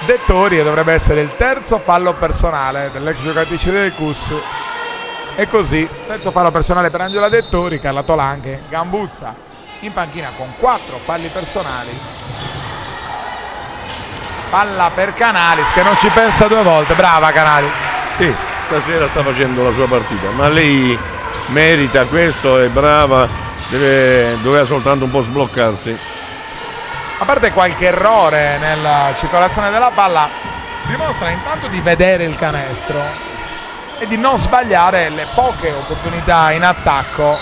Dettori e dovrebbe essere il terzo fallo personale dell'ex giocatrice del CUS. E così, terzo fallo personale per Angela Dettori. Carla Tolanche, Gambuzza in panchina con 4 falli personali. Palla per Canalis che non ci pensa due volte, brava Canalis. Sì, stasera sta facendo la sua partita, ma lei merita questo, è brava, doveva soltanto un po' sbloccarsi. A parte qualche errore nella circolazione della palla, dimostra intanto di vedere il canestro e di non sbagliare le poche opportunità in attacco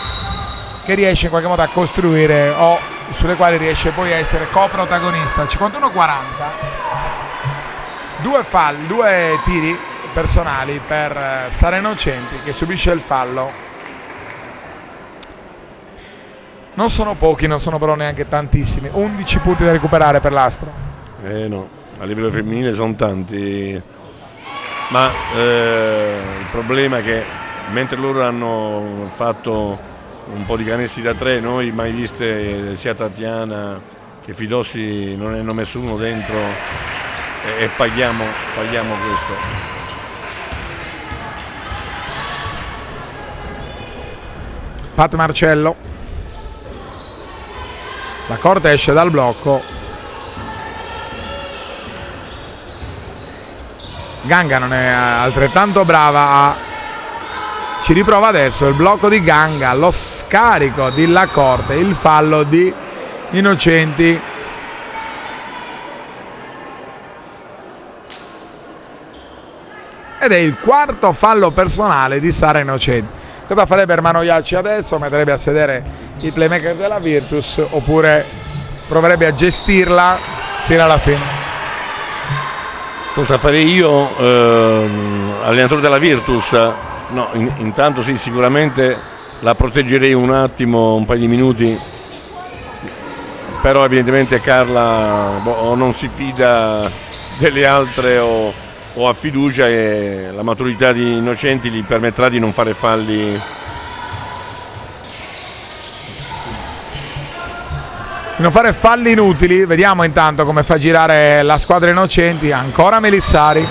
che riesce in qualche modo a costruire o sulle quali riesce poi a essere coprotagonista. 51-40, due tiri personali per Sara Innocenti, che subisce il fallo. Non sono pochi, non sono però neanche tantissimi. 11 punti da recuperare per l'Astro. No, a livello femminile sono tanti, ma il problema è che mentre loro hanno fatto un po' di canestri da 3, noi mai viste sia Tatiana che Fidossi non ne hanno messo uno dentro e paghiamo questo. Pat Marcello, la Corte esce dal blocco. Ganga non è altrettanto brava ci riprova adesso il blocco di Ganga, lo scarico di La Corte, il fallo di Innocenti. Ed è il quarto fallo personale di Sara Innocenti. Cosa farebbe Ermano Iacci adesso? Metterebbe a sedere il playmaker della Virtus oppure proverebbe a gestirla fino alla fine. Cosa farei io, allenatore della Virtus? No, intanto sì, sicuramente la proteggerei un attimo, un paio di minuti, però evidentemente Carla o non si fida delle altre o ha fiducia e la maturità di Innocenti gli permetterà di non fare falli. Non fare falli inutili. Vediamo intanto come fa girare la squadra Innocenti. Ancora Melissari,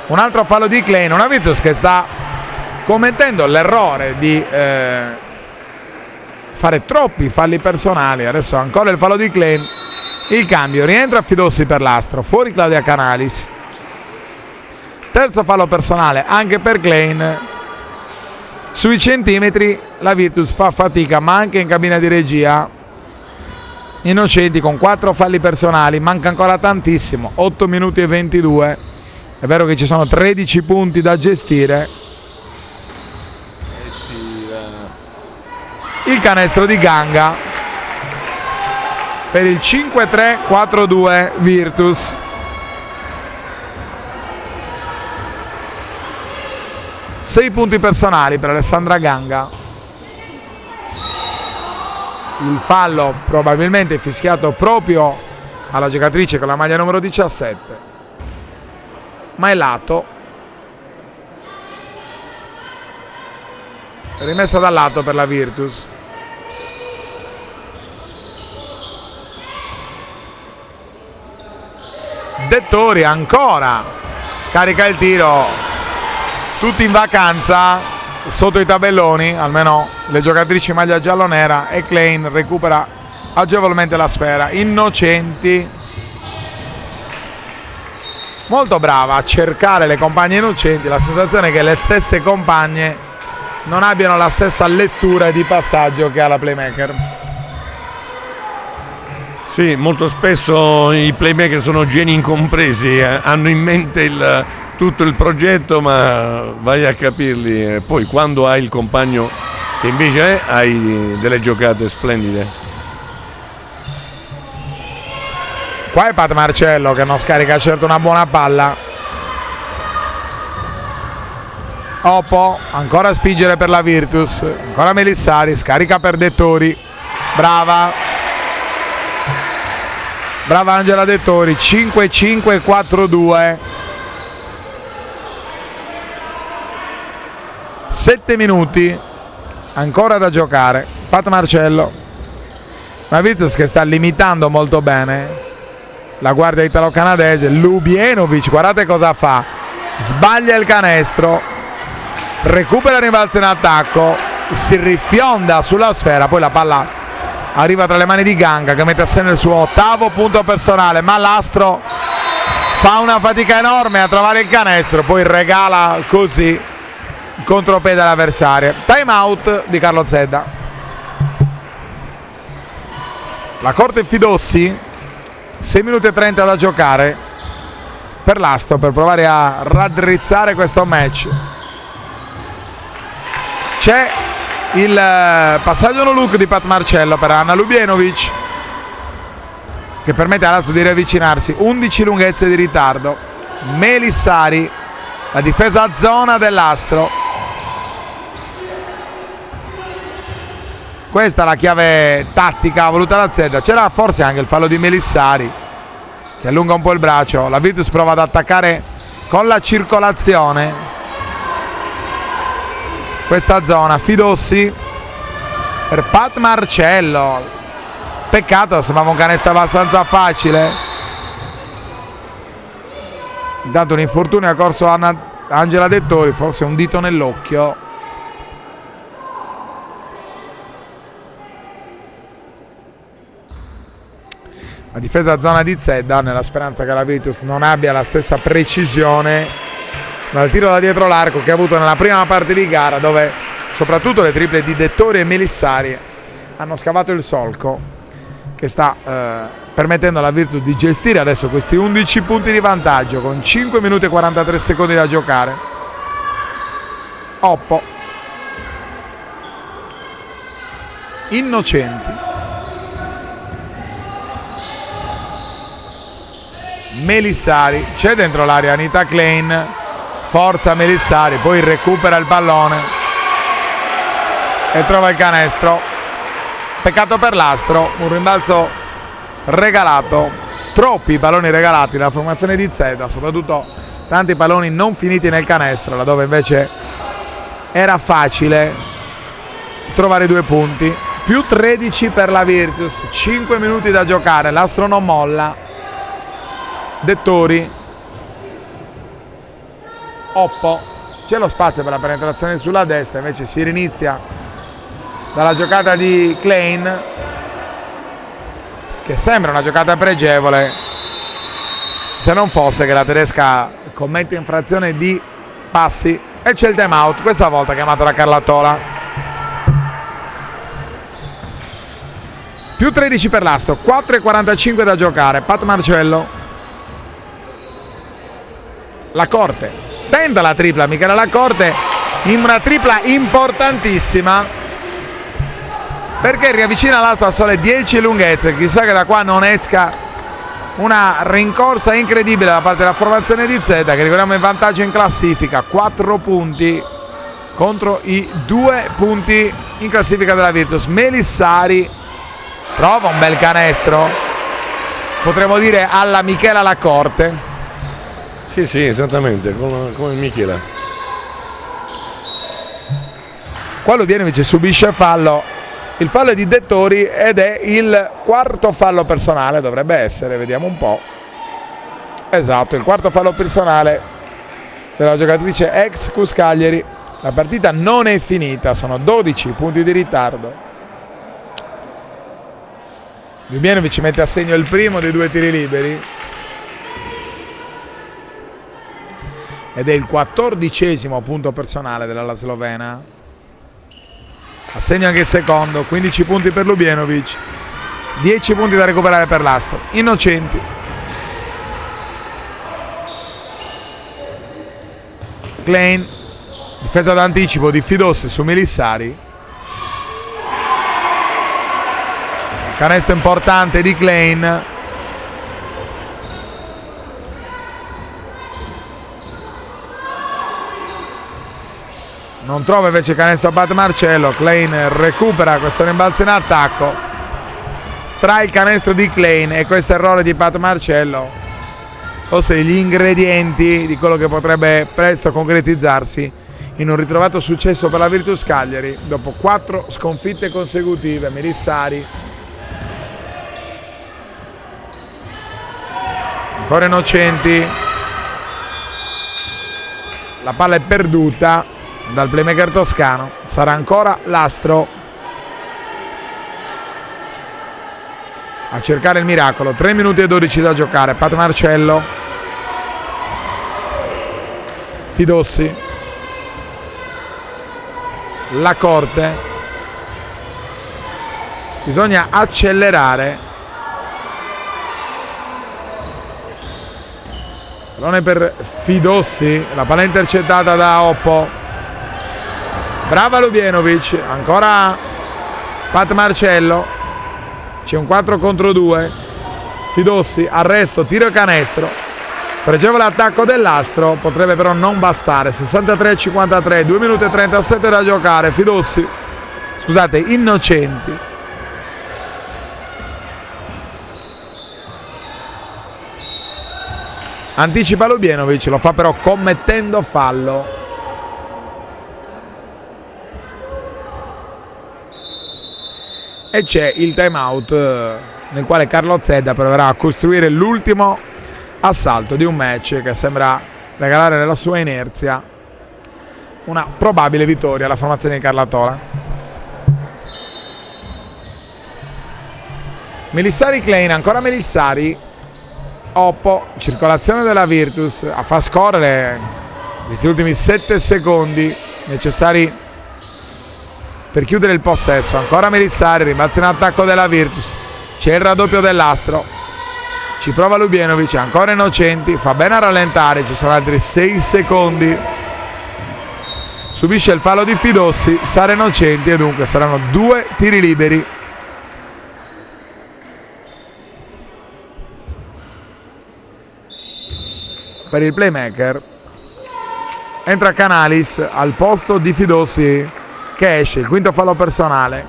un altro fallo di Klein, una Virtus che sta commettendo l'errore di fare troppi falli personali. Adesso ancora il fallo di Klein, il cambio, rientra Fidossi per l'Astro, fuori Claudia Canalis. Terzo fallo personale anche per Klein. Sui centimetri la Virtus fa fatica, ma anche in cabina di regia Innocenti con 4 falli personali, manca ancora tantissimo, 8 minuti e 22. È vero che ci sono 13 punti da gestire. Il canestro di Ganga per il 5-3-4-2 Virtus. Sei punti personali per Alessandra Ganga. Il fallo probabilmente fischiato proprio alla giocatrice con la maglia numero 17, ma è lato. Rimessa dal lato per la Virtus. Dettori ancora carica il tiro. Tutti in vacanza sotto i tabelloni, almeno le giocatrici maglia giallo-nera, e Klein recupera agevolmente la sfera. Innocenti, molto brava a cercare le compagne innocenti. La sensazione è che le stesse compagne non abbiano la stessa lettura di passaggio che ha la playmaker. Sì, molto spesso i playmaker sono geni incompresi, hanno in mente tutto il progetto, ma vai a capirli. Poi quando hai il compagno che invece hai delle giocate splendide. Qua è Pat Marcello che non scarica certo una buona palla. Oppo ancora a spingere per la Virtus, ancora Melissari, scarica per Dettori. Brava Angela Dettori. 5-5-4-2. 7 minuti ancora da giocare. Pat Marcello, una Virtus che sta limitando molto bene la guardia italo-canadese. Lubienovic, guardate cosa fa, sbaglia il canestro, recupera il rimbalzo in attacco, si rifionda sulla sfera, poi la palla arriva tra le mani di Ganga che mette a segno il suo 8º punto personale, ma l'Astro fa una fatica enorme a trovare il canestro, poi regala così contropiede all'avversario. Time out di Carlo Zedda. La Corte Fidossi, 6 minuti e 30 da giocare per l'Astro per provare a raddrizzare questo match. C'è il passaggio no look di Pat Marcello per Anna Lubienovic che permette all'Astro di riavvicinarsi. 11 lunghezze di ritardo. Melissari, la difesa a zona dell'Astro. Questa è la chiave tattica voluta da Zedda. C'era forse anche il fallo di Melissari che allunga un po' il braccio. La Virtus prova ad attaccare con la circolazione questa zona. Fidossi per Pat Marcello. Peccato, sembrava un canestro abbastanza facile. Intanto un infortunio ha corso Angela Dettori, forse un dito nell'occhio. La difesa a zona di Zedda, nella speranza che la Virtus non abbia la stessa precisione dal tiro da dietro l'arco che ha avuto nella prima parte di gara, dove soprattutto le triple di Dettori e Melissari hanno scavato il solco che sta permettendo alla Virtus di gestire adesso questi 11 punti di vantaggio con 5 minuti e 43 secondi da giocare. Oppo, Innocenti, Melissari, c'è dentro l'area Anita Klein, forza Melissari, poi recupera il pallone e trova il canestro. Peccato per l'Astro, un rimbalzo regalato, troppi palloni regalati dalla formazione di Zedda, soprattutto tanti palloni non finiti nel canestro, laddove invece era facile trovare 2 punti. Più 13 per la Virtus, 5 minuti da giocare, l'Astro non molla. Dettori, Oppo, c'è lo spazio per la penetrazione sulla destra, invece si rinizia dalla giocata di Klein che sembra una giocata pregevole se non fosse che la tedesca commette infrazione di passi e c'è il time out, questa volta chiamato da Carlatola. Più 13 per l'Astro, 4:45 da giocare. Pat Marcello, Lacorte tenta la tripla, Michela Lacorte, in una tripla importantissima perché riavvicina l'astro a sole 10 lunghezze. Chissà che da qua non esca una rincorsa incredibile da parte della formazione di Z, che ricordiamo in vantaggio in classifica, 4 punti contro i 2 punti in classifica della Virtus. Melissari trova un bel canestro, potremmo dire alla Michela Lacorte. Sì, esattamente, come Michela. Qua Lubienovic subisce fallo, il fallo è di Dettori ed è il quarto fallo personale, dovrebbe essere, vediamo un po'. Esatto, il quarto fallo personale della giocatrice ex Cuscaglieri. La partita non è finita, sono 12 punti di ritardo. Lubienovic mette a segno il primo dei 2 tiri liberi ed è il 14° punto personale della slovena. A segno anche il secondo, 15 punti per Lubienovic, 10 punti da recuperare per l'Astro. Innocenti. Klein, difesa d'anticipo di Fidossi su Melissari. Canestro importante di Klein. Non trova invece canestro Pat Marcello. Klein recupera questo rimbalzo in attacco. Tra il canestro di Klein e questo errore di Pat Marcello, forse gli ingredienti di quello che potrebbe presto concretizzarsi in un ritrovato successo per la Virtus Cagliari dopo 4 sconfitte consecutive. Melissari, ancora Innocenti, la palla è perduta dal playmaker toscano, sarà ancora l'Astro a cercare il miracolo. 3 minuti e 12 da giocare. Pat Marcello, Fidossi, Lacorte, bisogna accelerare. Pallone per Fidossi, la palla intercettata da Oppo. Brava Lubienovic, ancora Pat Marcello, c'è un 4 contro 2. Fidossi, arresto, tiro e canestro. Pregevole attacco dell'Astro, potrebbe però non bastare. 63-53, 2 minuti e 37 da giocare. Fidossi, scusate, Innocenti. Anticipa Lubienovic, lo fa però commettendo fallo. E c'è il time out nel quale Carlo Zedda proverà a costruire l'ultimo assalto di un match che sembra regalare nella sua inerzia una probabile vittoria alla formazione di Carla Tola. Melissari Klein, ancora Melissari, Oppo, circolazione della Virtus a far scorrere questi ultimi 7 secondi necessari per chiudere il possesso. Ancora Melissari, rimbalzo in attacco della Virtus, c'è il raddoppio dell'Astro, ci prova Lubienovic, ancora Innocenti, fa bene a rallentare, ci sono altri 6 secondi, subisce il fallo di Fidossi, Sara Innocenti e dunque saranno 2 tiri liberi. Per il playmaker entra Canalis al posto di Fidossi che esce, il quinto fallo personale.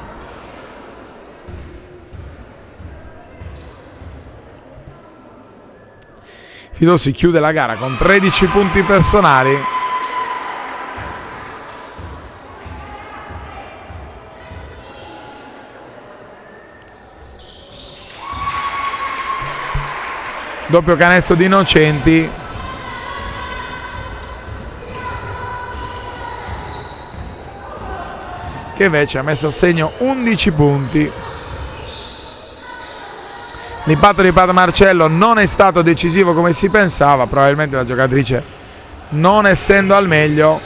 Fidossi chiude la gara con 13 punti personali. Doppio canestro di Innocenti. Che invece ha messo a segno 11 punti. L'impatto di Pat Marcello non è stato decisivo come si pensava, probabilmente la giocatrice, non essendo al meglio,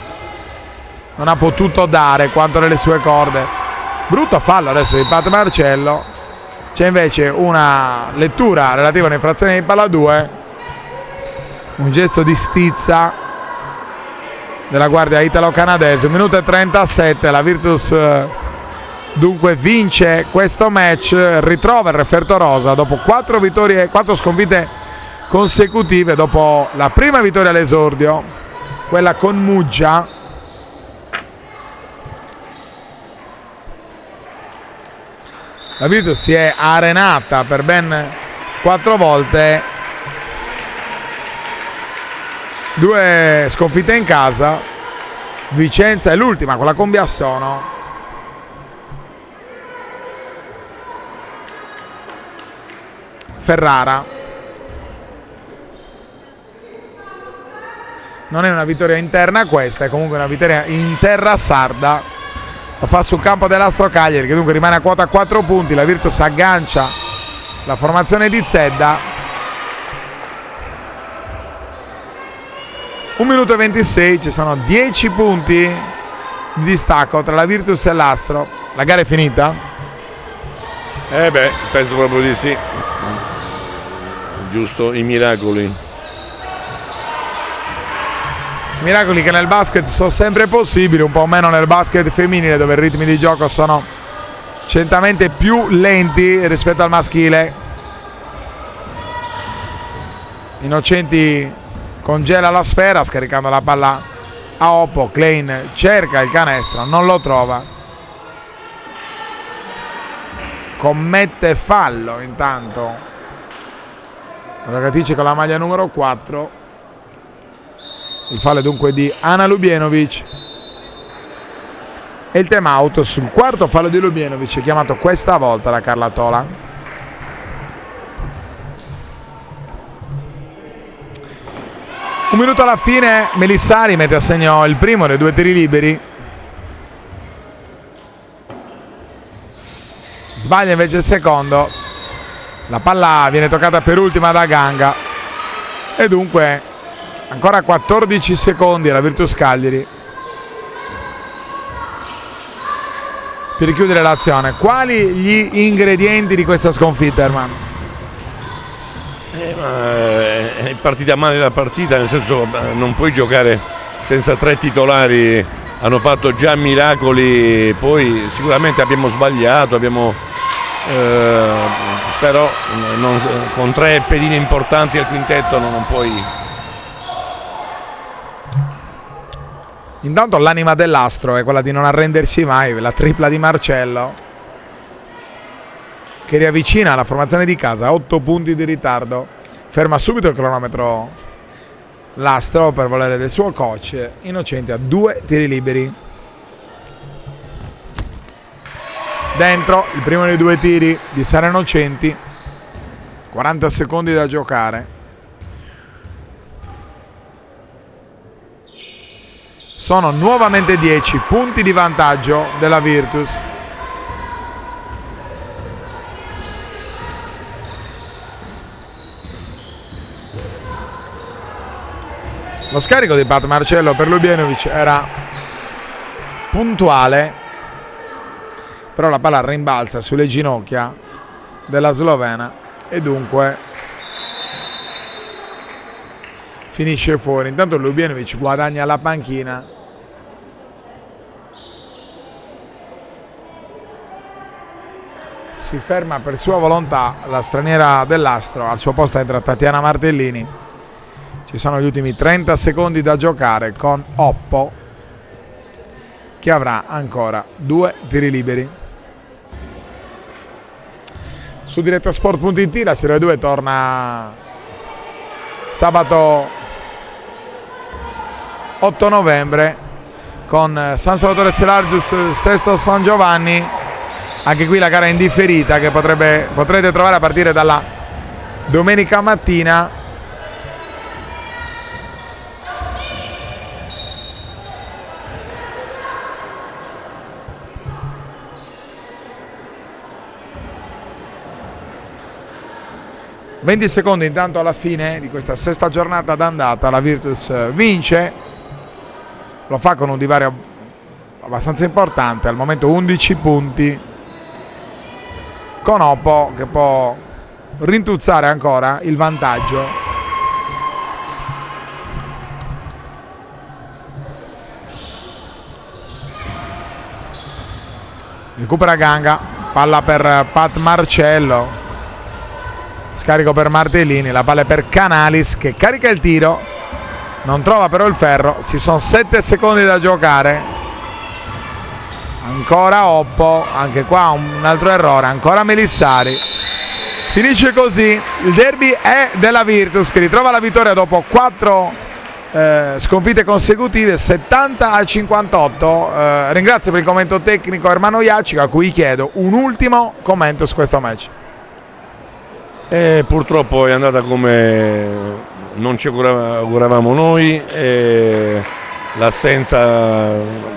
non ha potuto dare quanto nelle sue corde. Brutto fallo adesso di Pat Marcello. C'è invece una lettura relativa all'infrazione di palla 2 Un gesto di stizza della guardia italo-canadese. 1 minuto e 37, la Virtus dunque vince questo match, ritrova il referto rosa dopo 4 vittorie, 4 sconfitte consecutive, dopo la prima vittoria all'esordio, quella con Muggia. La Virtus si è arenata per ben 4 volte, 2 sconfitte in casa, Vicenza è l'ultima con la Combiassono. Ferrara. Non è una vittoria interna questa, è comunque una vittoria in terra sarda. Lo fa sul campo dell'Astro Cagliari, che dunque rimane a quota 4 punti. La Virtus aggancia la formazione di Zedda. 1 minuto e 26, ci sono 10 punti di distacco tra la Virtus e l'Astro. La gara è finita? Penso proprio di sì. Giusto, i miracoli. Miracoli che nel basket sono sempre possibili, un po' meno nel basket femminile, dove i ritmi di gioco sono certamente più lenti rispetto al maschile. Innocenti congela la sfera scaricando la palla a Oppo. Klein cerca il canestro, non lo trova, commette fallo intanto la giocatrice con la maglia numero 4. Il fallo è dunque di Ana Lubienovic e il time out sul quarto fallo di Lubienovic, chiamato questa volta da Carla Tola. Un minuto alla fine, Melissari mette a segno il primo dei 2 tiri liberi, sbaglia invece il secondo, la palla viene toccata per ultima da Ganga e dunque ancora 14 secondi alla Virtus Cagliari per richiudere l'azione. Quali gli ingredienti di questa sconfitta, Erman? È partita male la partita, nel senso non puoi giocare senza 3 titolari. Hanno fatto già miracoli, poi sicuramente abbiamo sbagliato, però con 3 pedine importanti al quintetto non puoi. Intanto l'anima dell'Astro è quella di non arrendersi mai, la tripla di Marcello che riavvicina la formazione di casa, 8 punti di ritardo, ferma subito il cronometro l'Astro per volere del suo coach. Innocenti a 2 tiri liberi. Dentro il primo dei 2 tiri di Sara Innocenti, 40 secondi da giocare. Sono nuovamente 10 punti di vantaggio della Virtus. Lo scarico di Pat Marcello per Lubienovic era puntuale, però la palla rimbalza sulle ginocchia della slovena e dunque finisce fuori. Intanto Lubienovic guadagna la panchina. Si ferma per sua volontà la straniera dell'Astro, al suo posto entra Tatiana Martellini. Ci sono gli ultimi 30 secondi da giocare con Oppo che avrà ancora 2 tiri liberi. Su Direttasport.it la Serie 2 torna sabato 8 novembre con San Salvatore Selargius Sesto San Giovanni. Anche qui la gara è indifferita che potrete trovare a partire dalla domenica mattina. «20 secondi intanto alla fine di questa sesta giornata d'andata. La Virtus vince, lo fa con un divario abbastanza importante, al momento 11 punti, con Oppo che può rintuzzare ancora il vantaggio. recupera Ganga, palla per Pat Marcello, scarico per Martellini, la palla è per Canalis che carica il tiro, non trova però il ferro, ci sono 7 secondi da giocare, ancora Oppo, anche qua un altro errore, ancora Melissari. Finisce così, il derby è della Virtus che ritrova la vittoria dopo 4 sconfitte consecutive, 70-58. Ringrazio per il commento tecnico Ermanno Iaccica, a cui chiedo un ultimo commento su questo match. Purtroppo è andata come non ci auguravamo noi, l'assenza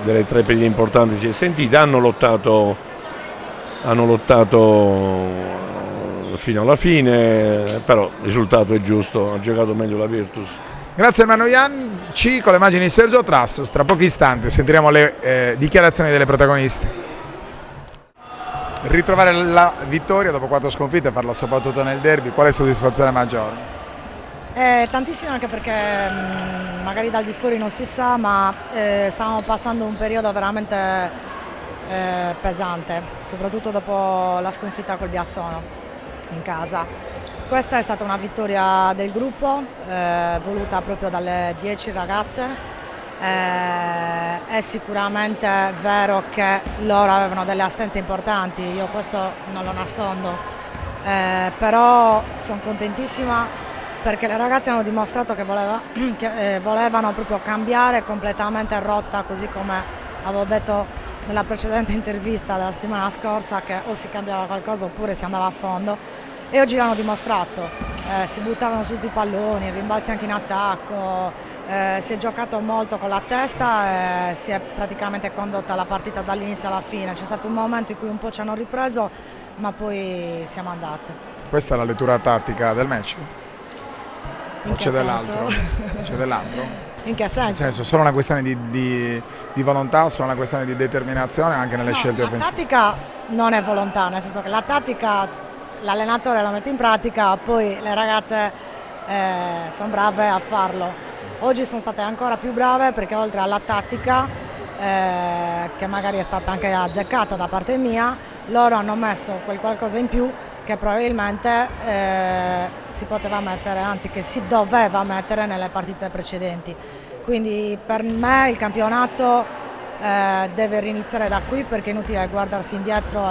delle 3 peglie importanti si è sentita, hanno lottato fino alla fine, però il risultato è giusto, ha giocato meglio la Virtus. Grazie Ermanno Iaccica, con le immagini di Sergio Trassos, tra pochi istanti sentiremo le dichiarazioni delle protagoniste. Ritrovare la vittoria dopo 4 sconfitte, farla soprattutto nel derby, quale soddisfazione maggiore? Tantissimo, anche perché magari dal di fuori non si sa, ma stavamo passando un periodo veramente pesante, soprattutto dopo la sconfitta col Biassono in casa. Questa è stata una vittoria del gruppo, voluta proprio dalle 10 ragazze. È sicuramente vero che loro avevano delle assenze importanti, io questo non lo nascondo, però sono contentissima perché le ragazze hanno dimostrato che volevano proprio cambiare completamente rotta, così come avevo detto nella precedente intervista della settimana scorsa, che o si cambiava qualcosa oppure si andava a fondo, e oggi l'hanno dimostrato. Si buttavano su tutti i palloni, rimbalzi anche in attacco, si è giocato molto con la testa e si è praticamente condotta la partita dall'inizio alla fine. C'è stato un momento in cui un po' ci hanno ripreso, ma poi siamo andate. Questa è la lettura tattica del match? In O che c'è senso? dell'altro? C'è dell'altro? In che senso? Nel senso, solo una questione di volontà, solo una questione di determinazione anche nelle scelte offensive? La tattica non è volontà, nel senso che la tattica l'allenatore la mette in pratica, poi le ragazze sono brave a farlo. Oggi sono state ancora più brave perché oltre alla tattica, che magari è stata anche azzeccata da parte mia, loro hanno messo quel qualcosa in più che probabilmente si poteva mettere, anzi che si doveva mettere nelle partite precedenti. Quindi per me il campionato deve riniziare da qui, perché è inutile guardarsi indietro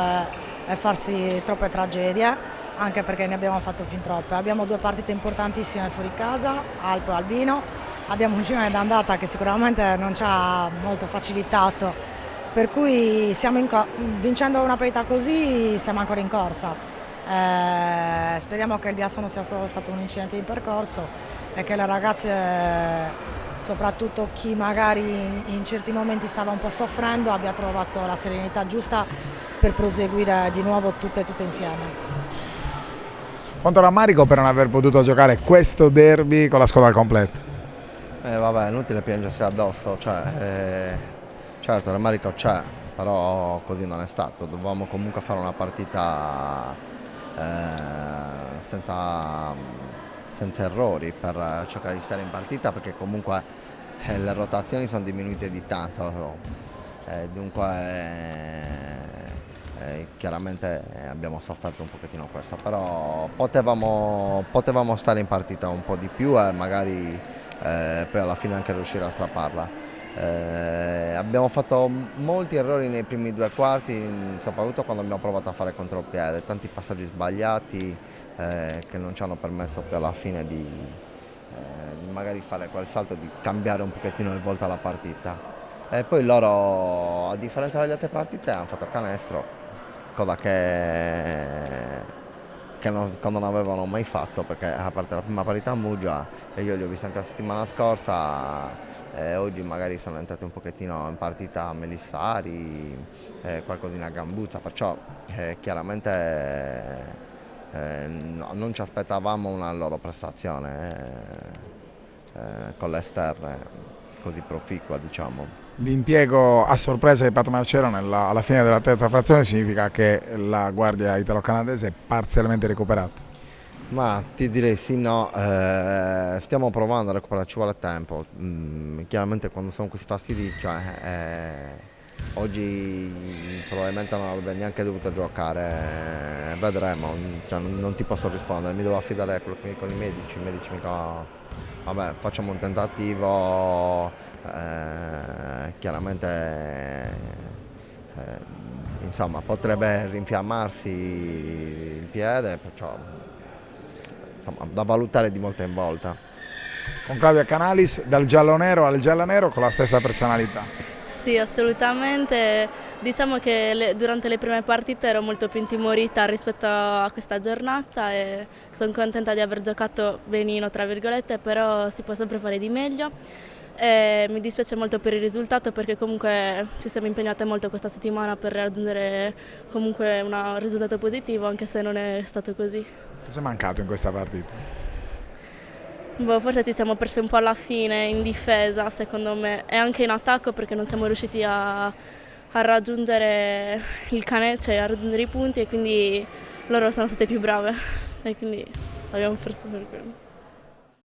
e farsi troppe tragedie, anche perché ne abbiamo fatto fin troppe. Abbiamo 2 partite importantissime fuori casa, Alpo e Albino, abbiamo un girone d'andata che sicuramente non ci ha molto facilitato, per cui vincendo una partita così siamo ancora in corsa. Speriamo che il Biassono sia solo stato un incidente di percorso e che le ragazze, soprattutto chi magari in certi momenti stava un po' soffrendo, abbia trovato la serenità giusta per proseguire di nuovo tutte insieme. Quanto rammarico per non aver potuto giocare questo derby con la squadra al completo? Vabbè, è inutile piangersi addosso, certo rammarico c'è, però così non è stato. Dovevamo comunque fare una partita senza errori per cercare di stare in partita, perché comunque le rotazioni sono diminuite di tanto, dunque chiaramente abbiamo sofferto un pochettino questo, però potevamo stare in partita un po' di più e magari poi alla fine anche riuscire a strapparla. Abbiamo fatto molti errori nei primi 2 quarti, soprattutto quando abbiamo provato a fare contropiede, tanti passaggi sbagliati che non ci hanno permesso poi alla fine di magari fare quel salto, di cambiare un pochettino il volto alla partita. E poi loro, a differenza delle altre partite, hanno fatto canestro, cosa che non avevano mai fatto, perché a parte la prima partita a Muggia, e io li ho visti anche la settimana scorsa, oggi magari sono entrati un pochettino in partita a Melissari, qualcosina a Gambuzza, perciò chiaramente non ci aspettavamo una loro prestazione con le esterne così proficua, diciamo. L'impiego a sorpresa di Pat Marcello alla fine della terza frazione significa che la guardia italo-canadese è parzialmente recuperata? Ma ti direi sì, no, stiamo provando a recuperare, ci vuole tempo. Chiaramente quando sono questi fastidi, Oggi probabilmente non avrebbe neanche dovuto giocare, vedremo, cioè, non ti posso rispondere, mi devo affidare con i medici mica, vabbè, facciamo un tentativo, chiaramente insomma potrebbe rinfiammarsi il piede, perciò insomma da valutare di volta in volta. Con Claudia Canalis, dal giallo-nero al giallo-nero con la stessa personalità. Sì, assolutamente. Diciamo che durante le prime partite ero molto più intimorita rispetto a questa giornata e sono contenta di aver giocato benino, tra virgolette, però si può sempre fare di meglio. E mi dispiace molto per il risultato perché comunque ci siamo impegnate molto questa settimana per raggiungere comunque un risultato positivo, anche se non è stato così. Cosa è mancato in questa partita? Boh, forse ci siamo persi un po' alla fine in difesa, secondo me, e anche in attacco perché non siamo riusciti a raggiungere il canestro, cioè a raggiungere i punti, e quindi loro sono state più brave e quindi abbiamo perso per quello.